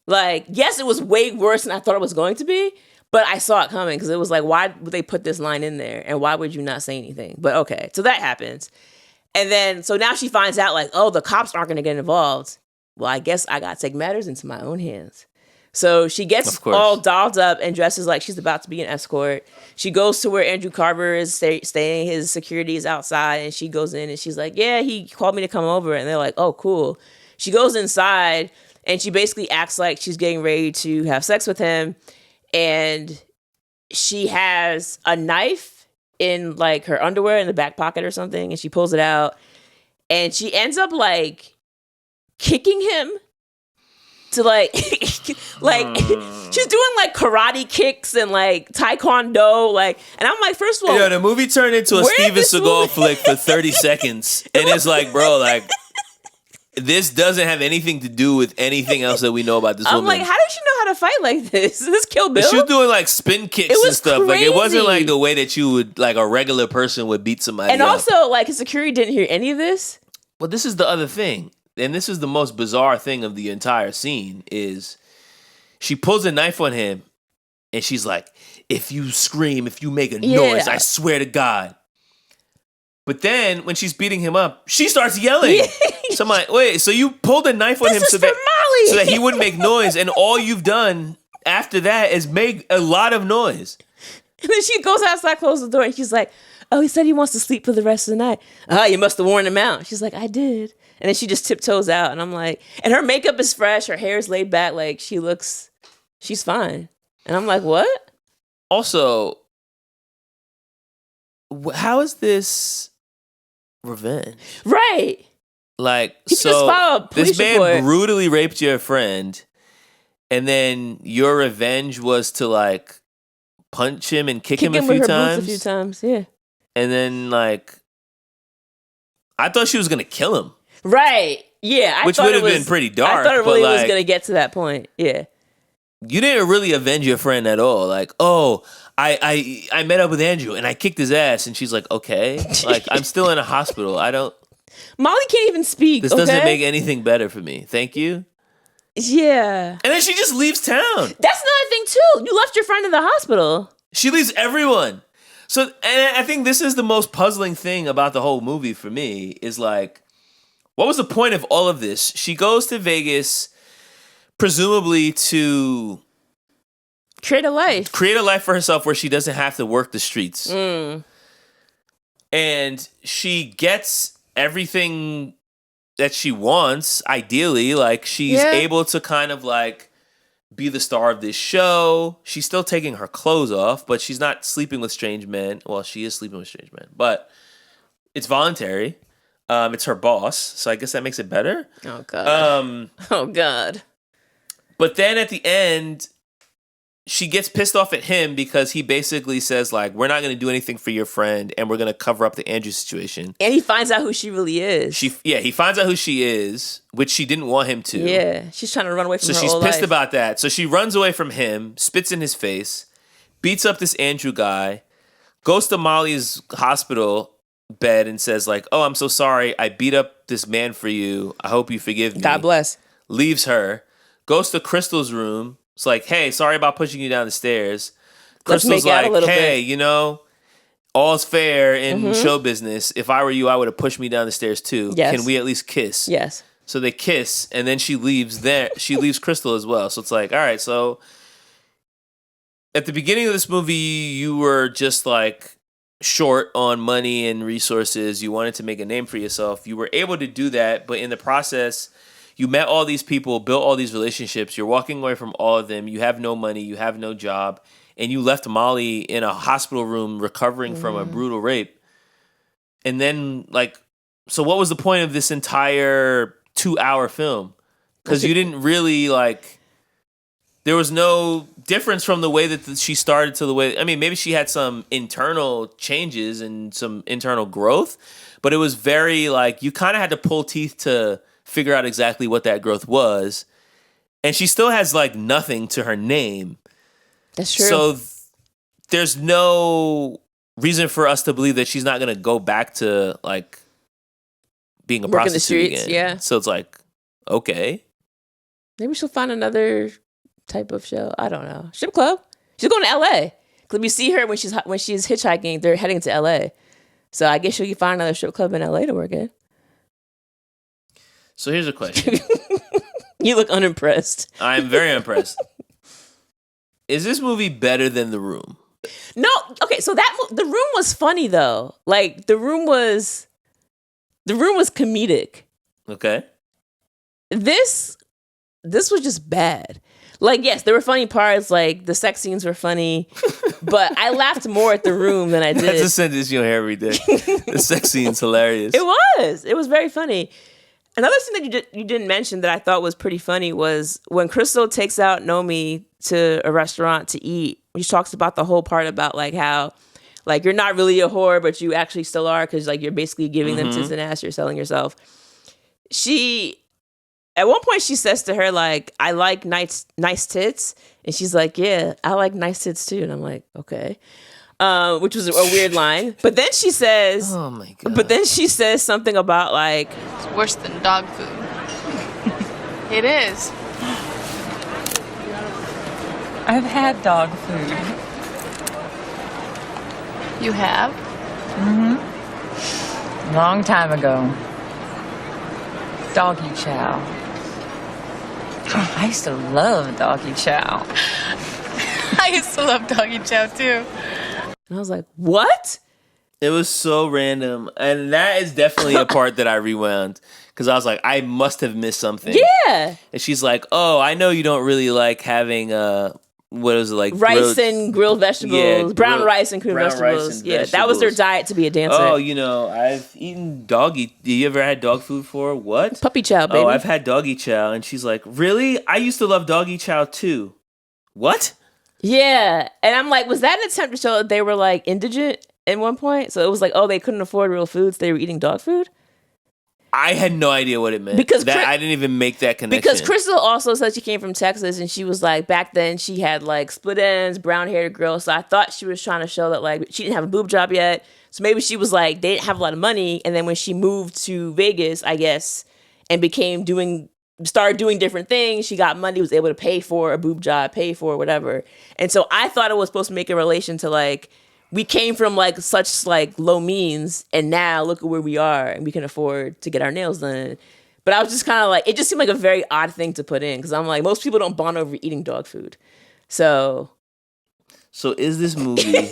S2: like, yes, it was way worse than I thought it was going to be, but I saw it coming because it was like, why would they put this line in there? And why would you not say anything? But okay, so that happens. And then, so now she finds out, like, oh, the cops aren't going to get involved. Well, I guess I got to take matters into my own hands. So she gets all dolled up and dresses like she's about to be an escort. She goes to where Andrew Carver is staying. His security is outside, and she goes in and she's like, yeah, he called me to come over. And they're like, oh, cool. She goes inside and she basically acts like she's getting ready to have sex with him. And she has a knife in like her underwear in the back pocket or something. And she pulls it out and she ends up like kicking him to like, like she's doing like karate kicks and like taekwondo, like, and I'm like, first of all,
S1: the movie turned into a Steven Seagal flick for 30 seconds, and it's like, bro, like, this doesn't have anything to do with anything else that we know about this woman.
S2: I'm like, how did she know how to fight like this? Is this Kill Bill?
S1: She was doing like spin kicks and stuff.
S2: Crazy.
S1: Like, it wasn't like the way that you would, like, a regular person would beat somebody
S2: and
S1: up.
S2: also, like, his security didn't hear any of this.
S1: Well, this is the other thing. And this is the most bizarre thing of the entire scene is she pulls a knife on him and she's like, if you scream, if you make a noise, I swear to God. But then when she's beating him up, she starts yelling. So I'm like, wait, so you pulled a knife on him so that he wouldn't make noise, and all you've done after that is make a lot of noise.
S2: And then she goes outside, closes the door, and she's like, oh, he said he wants to sleep for the rest of the night. Oh, you must have worn him out. She's like, I did. And then she just tiptoes out, and I'm like, and her makeup is fresh, her hair is laid back, like she's fine. And I'm like, what?
S1: Also, how is this revenge?
S2: Right.
S1: Like,
S2: he
S1: so
S2: just filed a police
S1: this man
S2: report.
S1: brutally raped your friend, and then your revenge was to like punch him and kick him a few times.
S2: Yeah.
S1: And then like, I thought she was gonna kill him.
S2: Right. Yeah.
S1: Which would have been pretty dark.
S2: I thought it really
S1: but, like,
S2: was gonna get to that point. Yeah.
S1: You didn't really avenge your friend at all. Like, oh, I met up with Andrew and I kicked his ass, and she's like, okay, like I'm still in a hospital.
S2: Molly can't even speak.
S1: This doesn't make anything better for me. Thank you.
S2: Yeah.
S1: And then she just leaves town.
S2: That's another thing too. You left your friend in the hospital.
S1: She leaves everyone. So, and I think this is the most puzzling thing about the whole movie for me is like, what was the point of all of this? She goes to Vegas, presumably to
S2: create a life
S1: for herself where she doesn't have to work the streets. And she gets everything that she wants, ideally. Like, she's able to kind of like be the star of this show. She's still taking her clothes off, but she's not sleeping with strange men. Well, she is sleeping with strange men, but it's voluntary. It's her boss, so I guess that makes it better.
S2: Oh, God. Oh, God.
S1: But then at the end, she gets pissed off at him because he basically says, like, we're not going to do anything for your friend, and we're going to cover up the Andrew situation.
S2: And he finds out who she really is.
S1: He finds out who she is, which she didn't want him to.
S2: Yeah, she's trying to run away from her
S1: So she's
S2: whole
S1: pissed
S2: life.
S1: about that. So she runs away from him, spits in his face, beats up this Andrew guy, goes to Molly's hospital bed and says, like, oh, I'm so sorry. I beat up this man for you. I hope you forgive me.
S2: God bless.
S1: Leaves her, goes to Crystal's room. It's like, hey, sorry about pushing you down the stairs. Crystal's like, hey, you know, all's fair in show business. If I were you, I would have pushed me down the stairs too.
S2: Yes.
S1: Can we at least kiss?
S2: Yes.
S1: So they kiss, and then she leaves there. She leaves Crystal as well. So it's like, all right, so at the beginning of this movie, you were just like short on money and resources. You wanted to make a name for yourself. You were able to do that, but in the process, you met all these people, built all these relationships. You're walking away from all of them. You have no money. You have no job. And you left Molly in a hospital room recovering from a brutal rape. And then, like, so what was the point of this entire 2-hour film? Because you didn't really, like, there was no difference from the way that she started to the way, I mean, maybe she had some internal changes and some internal growth, but it was very, like, you kind of had to pull teeth to figure out exactly what that growth was. And she still has like nothing to her name.
S2: That's true.
S1: So there's no reason for us to believe that she's not going to go back to like being a
S2: Work in the
S1: prostitute
S2: streets,
S1: again.
S2: yeah.
S1: So it's like, okay.
S2: Maybe she'll find another type of show. I don't know. Strip club. She's going to LA. Because we see her when she's hitchhiking, they're heading to LA. So I guess she'll find another strip club in LA to work in.
S1: So here's a question.
S2: You look unimpressed.
S1: I'm very impressed. Is this movie better than The Room?
S2: No. Okay, so The Room was funny though. Like The Room was comedic.
S1: Okay.
S2: This was just bad. Like, yes, there were funny parts, like the sex scenes were funny, but I laughed more at The Room than I did.
S1: That's a sentence you'll hear every day. The sex scene's hilarious.
S2: It was very funny. Another thing that you didn't mention that I thought was pretty funny was when Crystal takes out Nomi to a restaurant to eat. She talks about the whole part about like how like you're not really a whore, but you actually still are because like you're basically giving them tits and ass. You're selling yourself. At one point she says to her like, "I like nice tits," and she's like, "Yeah, I like nice tits too." And I'm like, okay. Which was a weird line. But then she says,
S1: oh my God.
S2: But then she says something about like,
S3: It's worse than dog food. It is.
S5: I've had dog food.
S3: You have?
S5: Long time ago. Doggy chow. I used to love doggy chow.
S3: I used to love doggy chow too.
S2: and I was like, what?
S1: It was so random. And that is definitely a part that I rewound. Because I was like, I must have missed something.
S2: Yeah.
S1: And she's like, oh, I know you don't really like having, what is it, like?
S2: Rice and grilled vegetables.
S1: Yeah,
S2: brown rice and grilled vegetables. Yeah, that was their diet to be a dancer.
S1: Oh, you know, I've eaten doggy. You ever had dog food before? What?
S2: Puppy chow, baby.
S1: Oh, I've had doggy chow. And she's like, really? I used to love doggy chow too. What?
S2: Yeah. And I'm like, was that an attempt to show that they were like indigent at one point? So it was like, oh, they couldn't afford real foods. They were eating dog food?
S1: I had no idea what it meant.
S2: Because
S1: I didn't even make that connection.
S2: Because Crystal also said she came from Texas, and she was like, back then she had like split ends, brown haired girl. So I thought she was trying to show that like she didn't have a boob job yet. So maybe she was like, they didn't have a lot of money. And then when she moved to Vegas, I guess, and started doing different things, she got money, was able to pay for a boob job, pay for whatever. And so I thought it was supposed to make a relation to like, we came from like such like low means, and now look at where we are, and we can afford to get our nails done. But I was just kind of like, it just seemed like a very odd thing to put in, because I'm like, most people don't bond over eating dog food. So
S1: is this movie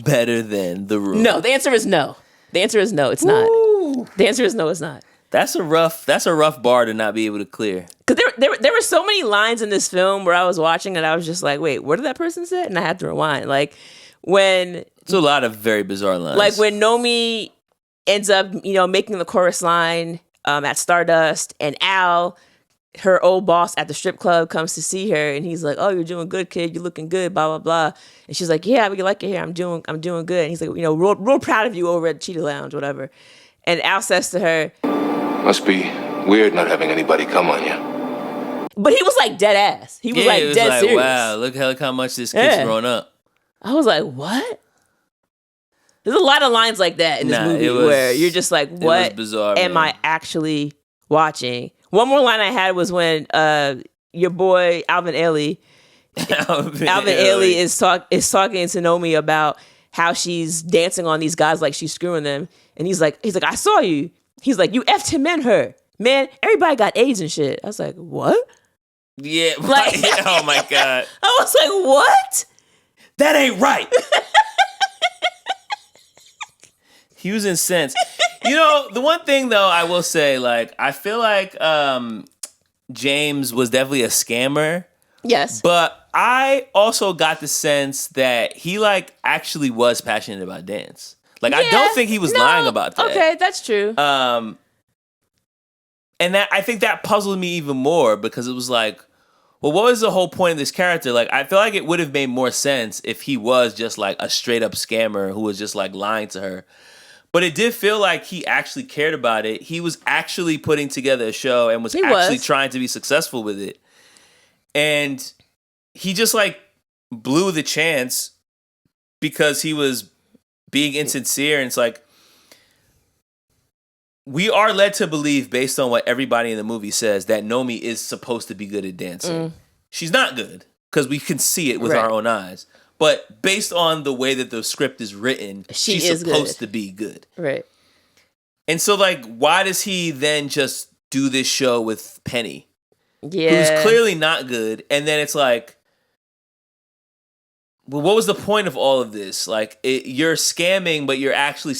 S1: better than The Room?
S2: No, the answer is no. The answer is no, it's not. The answer is no, it's not.
S1: That's a rough bar to not be able to clear.
S2: Because there were so many lines in this film where I was watching and I was just like, wait, what did that person say? And I had to rewind. Like when
S1: it's a lot of very bizarre lines.
S2: Like when Nomi ends up, making the chorus line at Stardust, and Al, her old boss at the strip club, comes to see her, and he's like, "Oh, you're doing good, kid. You're looking good." Blah blah blah. And she's like, "Yeah, we like it here. I'm doing good." And he's like, real proud of you over at Cheetah Lounge, whatever. And Al says to her,
S8: "Must be weird not having anybody come on you."
S2: But he was like dead ass. He was dead serious.
S1: Wow, look how much this kid's grown up.
S2: I was like, what? There's a lot of lines like that in this movie where you're just like, what am I actually watching? One more line I had was when your boy Alvin Ailey is talking to Nomi about how she's dancing on these guys like she's screwing them. And he's like, I saw you. He's like, you effed him and her. Man, everybody got AIDS and shit. I was like, what?
S1: Yeah. Like, oh my God.
S2: I was like, what?
S1: That ain't right. He was incensed. The one thing though, I will say, like, I feel like James was definitely a scammer.
S2: Yes.
S1: But I also got the sense that he like actually was passionate about dance. Like, I don't think he was lying about that.
S2: Okay, that's true.
S1: And that I think that puzzled me even more, because it was like, well, what was the whole point of this character? Like, I feel like it would have made more sense if he was just like a straight up scammer who was just like lying to her. But it did feel like he actually cared about it. He was actually putting together a show and was actually trying to be successful with it. And he just like blew the chance because he was being insincere. And it's like, we are led to believe, based on what everybody in the movie says, that Nomi is supposed to be good at dancing. She's not good, because we can see it with our own eyes. But based on the way that the script is written, she's supposed to be good.
S2: Right.
S1: And so, like, why does he then just do this show with Penny?
S2: Yeah.
S1: Who's clearly not good. And then it's like, well, what was the point of all of this? Like, you're scamming, but you're actually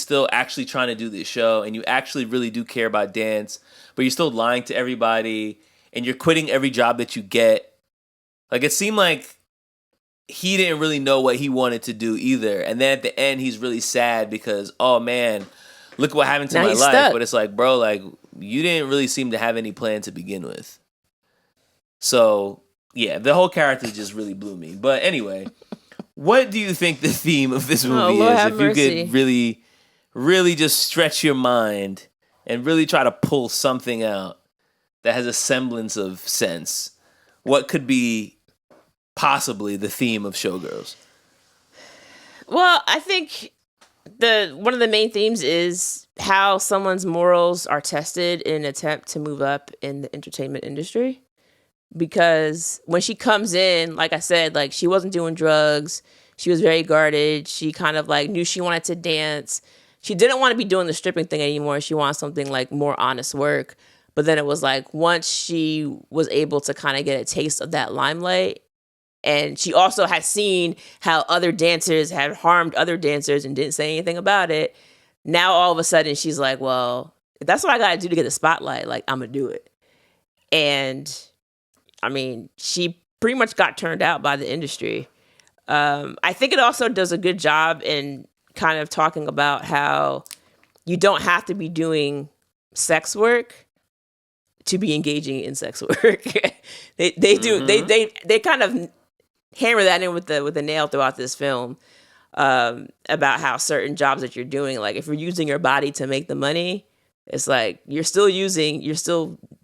S1: trying to do this show, and you actually really do care about dance, but you're still lying to everybody, and you're quitting every job that you get. Like, it seemed like he didn't really know what he wanted to do either. And then at the end, he's really sad because, oh man, look what happened to my life. Stuck. But it's like, bro, like, you didn't really seem to have any plan to begin with. So, yeah, the whole character just really blew me. But anyway, what do you think the theme of this movie is? If you could really, really just stretch your mind and really try to pull something out that has a semblance of sense, what could be possibly the theme of Showgirls?
S2: Well, I think one of the main themes is how someone's morals are tested in an attempt to move up in the entertainment industry. Because when she comes in, like I said, like, she wasn't doing drugs. She was very guarded. She kind of like knew she wanted to dance. She didn't want to be doing the stripping thing anymore. She wanted something like more honest work. But then it was like, once she was able to kind of get a taste of that limelight, and she also had seen how other dancers had harmed other dancers and didn't say anything about it. Now, all of a sudden, she's like, well, if that's what I got to do to get the spotlight, like, I'm going to do it. And, I mean, she pretty much got turned out by the industry. I think it also does a good job in kind of talking about how you don't have to be doing sex work to be engaging in sex work. they do. They kind of hammer that in with the nail throughout this film, about how certain jobs that you're doing, like, if you're using your body to make the money, It's like you're still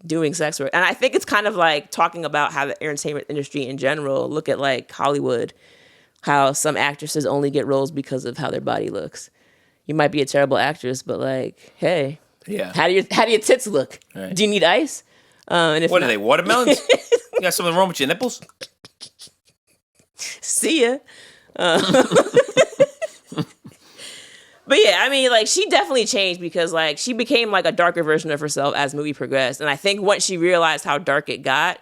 S2: doing sex work. And I think it's kind of like talking about how the entertainment industry in general, look at like Hollywood, how some actresses only get roles because of how their body looks. You might be a terrible actress, but like, hey, how do your tits look? Right. Do you need ice? And if
S1: what are they, watermelons? You got something wrong with your nipples?
S2: See ya. But yeah, I mean, like, she definitely changed because, like, she became, like, a darker version of herself as the movie progressed. And I think once she realized how dark it got,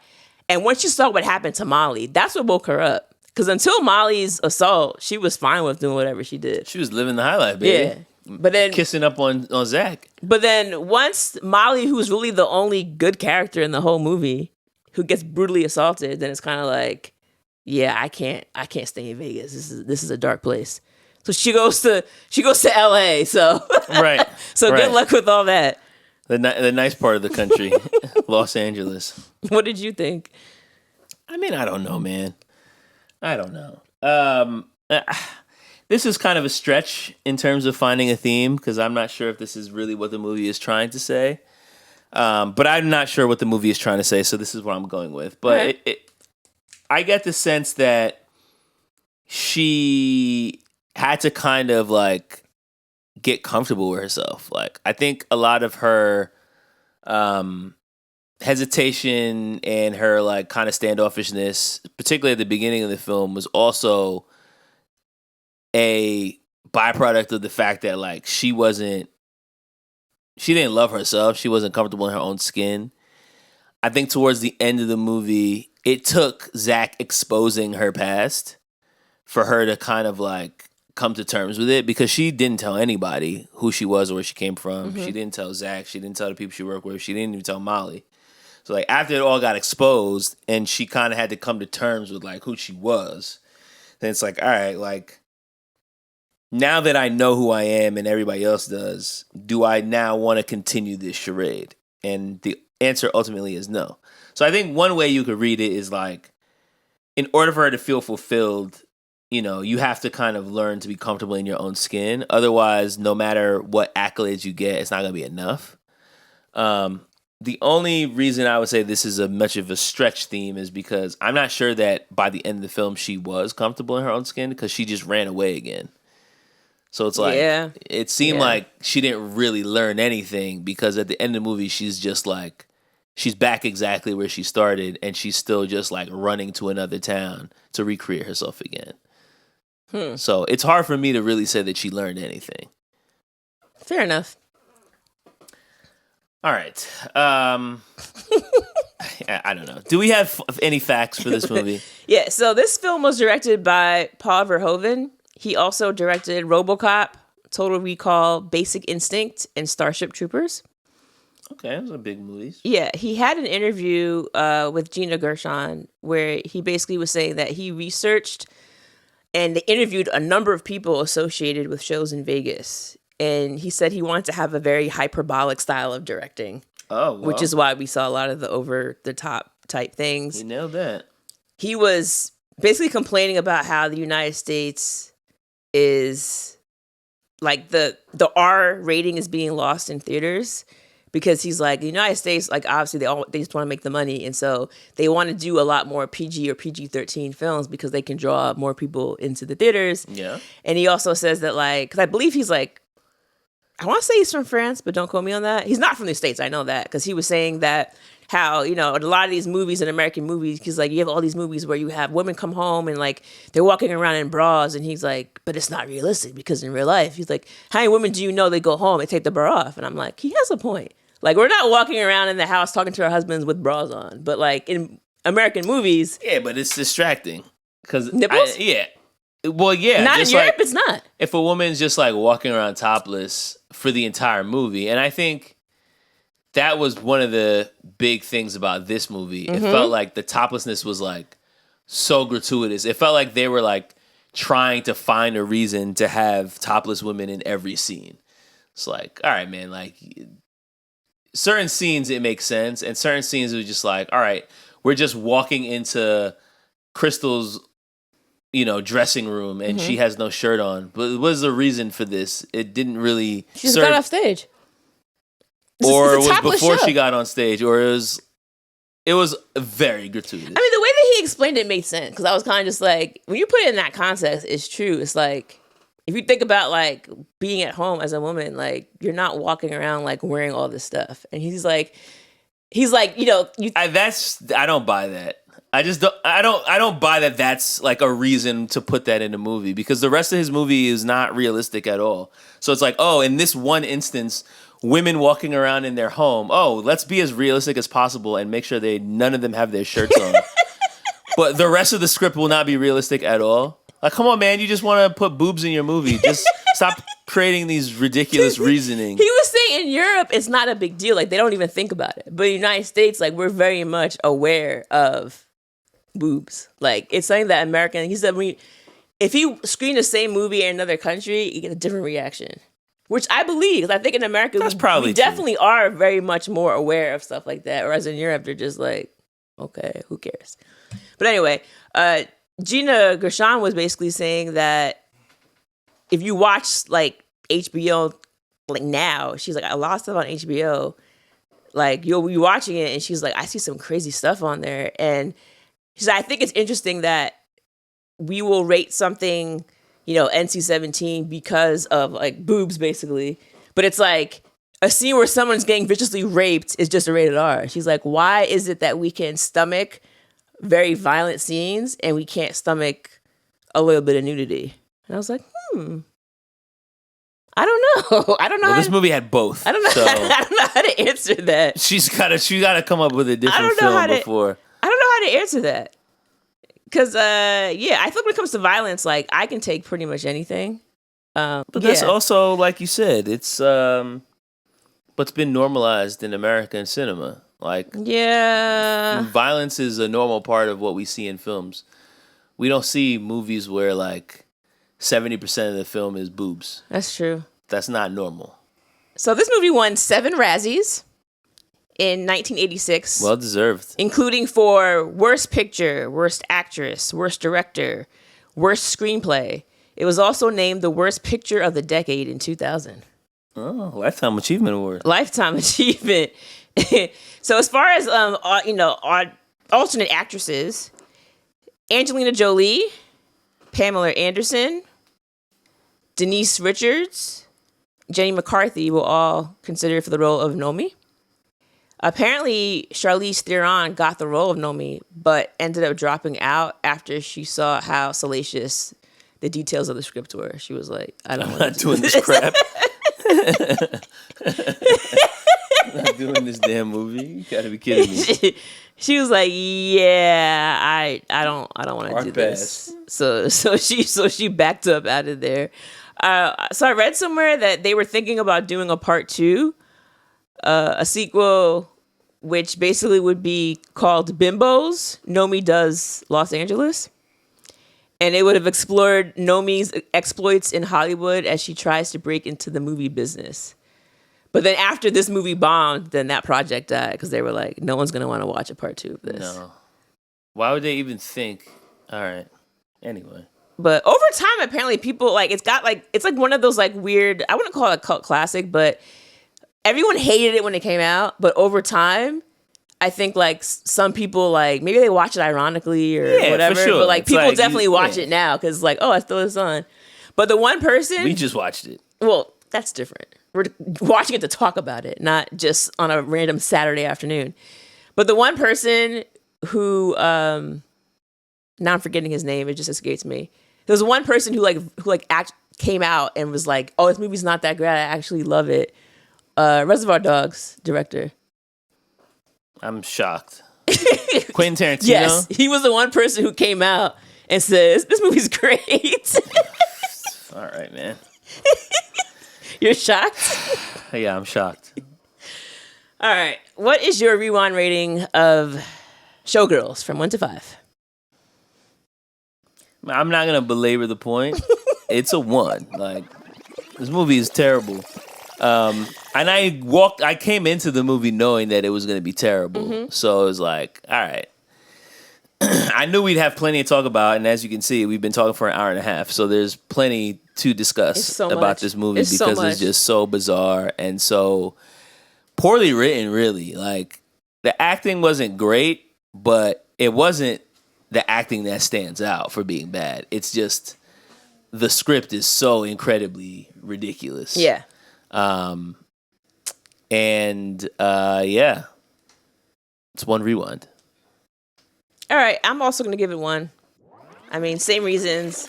S2: and once she saw what happened to Molly, that's what woke her up. Because until Molly's assault, she was fine with doing whatever she did.
S1: She was living the high life, baby.
S2: Yeah. But then
S1: kissing up on Zach.
S2: But then once Molly, who's really the only good character in the whole movie, who gets brutally assaulted, then it's kind of like, yeah, I can't stay in Vegas. This is a dark place. So she goes to LA. So
S1: right.
S2: So good luck with all that.
S1: The nice part of the country, Los Angeles.
S2: What did you think?
S1: I mean, I don't know, man. I don't know. This is kind of a stretch in terms of finding a theme because I'm not sure if this is really what the movie is trying to say. But I'm not sure what the movie is trying to say, so this is what I'm going with. But I get the sense that she had to kind of like get comfortable with herself. Like, I think a lot of her hesitation and her like kind of standoffishness, particularly at the beginning of the film, was also a byproduct of the fact that like she didn't love herself. She wasn't comfortable in her own skin. I think towards the end of the movie, it took Zach exposing her past for her to kind of like come to terms with it, because she didn't tell anybody who she was or where she came from. Mm-hmm. She didn't tell Zach. She didn't tell the people she worked with. She didn't even tell Molly. So like after it all got exposed and she kind of had to come to terms with like who she was, then it's like, all right, like now that I know who I am and everybody else does, do I now want to continue this charade? And the answer ultimately is no. So I think one way you could read it is like, in order for her to feel fulfilled, you know, you have to kind of learn to be comfortable in your own skin. Otherwise, no matter what accolades you get, it's not going to be enough. The only reason I would say this is a much of a stretch theme is because I'm not sure that by the end of the film she was comfortable in her own skin, because she just ran away again. So it's like, it seemed like she didn't really learn anything, because at the end of the movie, she's just like, she's back exactly where she started, and she's still just like running to another town to recreate herself again. So it's hard for me to really say that she learned anything.
S2: Fair enough.
S1: All right. I don't know. Do we have any facts for this movie?
S2: Yeah, so this film was directed by Paul Verhoeven. He also directed RoboCop, Total Recall, Basic Instinct, and Starship Troopers.
S1: Okay, those are big movies.
S2: Yeah, he had an interview with Gina Gershon where he basically was saying that he researched and they interviewed a number of people associated with shows in Vegas. And he said he wanted to have a very hyperbolic style of directing.
S1: Oh, wow.
S2: Which is why we saw a lot of the over-the-top type things.
S1: He nailed that.
S2: He was basically complaining about how the United States is, like, the R rating is being lost in theaters. Because he's like, the United States, like, obviously they just want to make the money. And so they want to do a lot more PG or PG-13 films because they can draw more people into the theaters. Yeah. And he also says that, like, because I believe he's like, I want to say he's from France, but don't quote me on that. He's not from the States. I know that, because he was saying that how, you know, a lot of these movies and American movies, because like you have all these movies where you have women come home and like they're walking around in bras, and he's like, but it's not realistic, because in real life, he's like, how many women do you know they go home and take the bra off? And I'm like, he has a point. Like, we're not walking around in the house talking to our husbands with bras on, but like in American movies,
S1: yeah, but it's distracting because
S2: nipples.
S1: Well, yeah,
S2: not
S1: just
S2: in Europe.
S1: Like,
S2: it's not.
S1: If a woman's just like walking around topless for the entire movie, and I think that was one of the big things about this movie. Mm-hmm. It felt like the toplessness was like so gratuitous. It felt like they were like trying to find a reason to have topless women in every scene. It's like, all right, man, like certain scenes it makes sense, and certain scenes it was just like, all right, we're just walking into Crystal's, you know, dressing room and she has no shirt on. But what was the reason for this? It didn't really
S2: She just got off stage.
S1: or
S2: it's a
S1: it was
S2: topless
S1: before
S2: show.
S1: she got on stage, or it was very gratuitous.
S2: I mean, the way that he explained it made sense because I was kind of just like, when you put it in that context, it's true. It's like, if you think about like being at home as a woman, like you're not walking around like wearing all this stuff. And he's like, you know,
S1: I don't buy that. I don't buy that. That's like a reason to put that in a movie because the rest of his movie is not realistic at all. So it's like, oh, in this one instance, women walking around in their home. Oh, let's be as realistic as possible and make sure none of them have their shirts on. But the rest of the script will not be realistic at all. Like, come on, man, you just want to put boobs in your movie. Just stop creating these ridiculous reasoning.
S2: He was saying in Europe, it's not a big deal. Like, they don't even think about it. But in the United States, like, we're very much aware of boobs. Like, it's something that he said, if you screen the same movie in another country, you get a different reaction. Which I believe. 'Cause I think in America, we definitely are very much more aware of stuff like that. Whereas in Europe, they're just like, okay, who cares? But anyway, Gina Gershon was basically saying that if you watch like HBO like now, she's like, I lost stuff on HBO. Like you'll be watching it and she's like, I see some crazy stuff on there. And she's like, I think it's interesting that we will rate something, you know, NC-17 because of like boobs basically. But it's like a scene where someone's getting viciously raped is just a rated R. She's like, why is it that we can stomach very violent scenes and we can't stomach a little bit of nudity? And I was like, I don't know.
S1: Well, this movie had both.
S2: I don't know.
S1: So
S2: I don't know how to answer that.
S1: She got to come up with a different film before.
S2: I don't know how to answer that. Because, I think when it comes to violence, like, I can take pretty much anything.
S1: But that's also, like you said, it's what's been normalized in American cinema. Like, violence is a normal part of what we see in films. We don't see movies where, like, 70% of the film is boobs.
S2: That's true.
S1: That's not normal.
S2: So this movie won 7 Razzies in 1986.
S1: Well deserved.
S2: Including for Worst Picture, Worst Actress, Worst Director, Worst Screenplay. It was also named the Worst Picture of the Decade in 2000.
S1: Oh, Lifetime Achievement Award.
S2: Lifetime Achievement. So as far as alternate actresses, Angelina Jolie, Pamela Anderson, Denise Richards, Jenny McCarthy were all considered for the role of Nomi. Apparently, Charlize Theron got the role of Nomi, but ended up dropping out after she saw how salacious the details of the script were. She was like, I'm not doing this crap.
S1: I'm not doing this damn movie. You gotta be kidding me.
S2: She was like, "Yeah, I don't want to do this." So she backed up out of there. So I read somewhere that they were thinking about doing a part 2, a sequel, which basically would be called Bimbos. Nomi Does Los Angeles. And it would have explored Nomi's exploits in Hollywood as she tries to break into the movie business. But then after this movie bombed, then that project died because they were like, no one's going to want to watch a part 2 of this.
S1: No. Why would they even think? All right. Anyway.
S2: But over time, apparently people like, it's like one of those like weird, I wouldn't call it a cult classic, but everyone hated it when it came out. But over time, I think like some people like, maybe they watch it ironically or whatever. For sure. But like people definitely watch it now because like, oh, I still is on. But the one person.
S1: We just watched it.
S2: Well, that's different. We're watching it to talk about it, not just on a random Saturday afternoon. But the one person who, now I'm forgetting his name, it just escapes me. There was one person who came out and was like, "Oh, this movie's not that great. I actually love it." Reservoir Dogs director.
S1: I'm shocked. Quentin Tarantino.
S2: Yes, he was the one person who came out and says, "This movie's great."
S1: All right, man.
S2: You're shocked?
S1: Yeah, I'm shocked.
S2: All right. What is your rewind rating of Showgirls from 1 to 5?
S1: I'm not going to belabor the point. It's a 1. Like, this movie is terrible. And I came into the movie knowing that it was going to be terrible. Mm-hmm. So it was like, all right. I knew we'd have plenty to talk about, and as you can see, we've been talking for an hour and a half, so there's plenty to discuss about this movie because it's just so bizarre and so poorly written, really. Like, the acting wasn't great, but it wasn't the acting that stands out for being bad. It's just the script is so incredibly ridiculous.
S2: Yeah.
S1: Yeah. It's one rewind.
S2: All right, I'm also going to give it 1. I mean, same reasons.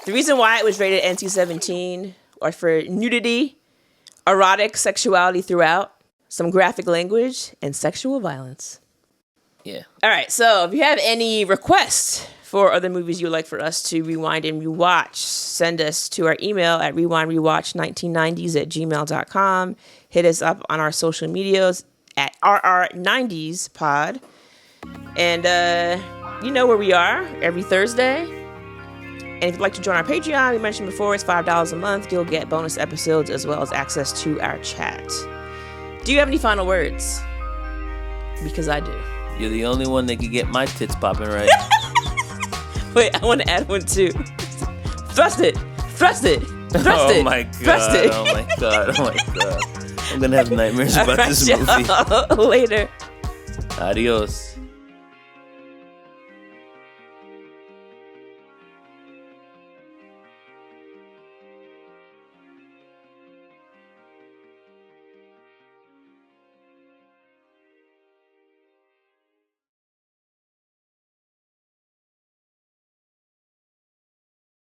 S2: The reason why it was rated NC-17 are for nudity, erotic sexuality throughout, some graphic language, and sexual violence.
S1: Yeah.
S2: All right, so if you have any requests for other movies you'd like for us to rewind and rewatch, send us to our email at rewindrewatch1990s@gmail.com. Hit us up on our social medias at RR90spod. And you know where we are every Thursday. And if you'd like to join our Patreon, we mentioned before, it's $5 a month. You'll get bonus episodes as well as access to our chat. Do you have any final words? Because I do.
S1: You're the only one that can get my tits popping right.
S2: Wait, I want to add one too. Thrust it. Thrust it. Thrust it.
S1: Oh my god.
S2: Thrust it.
S1: Oh my god. Oh my god. I'm gonna have nightmares about this movie.
S2: Later.
S1: Adios.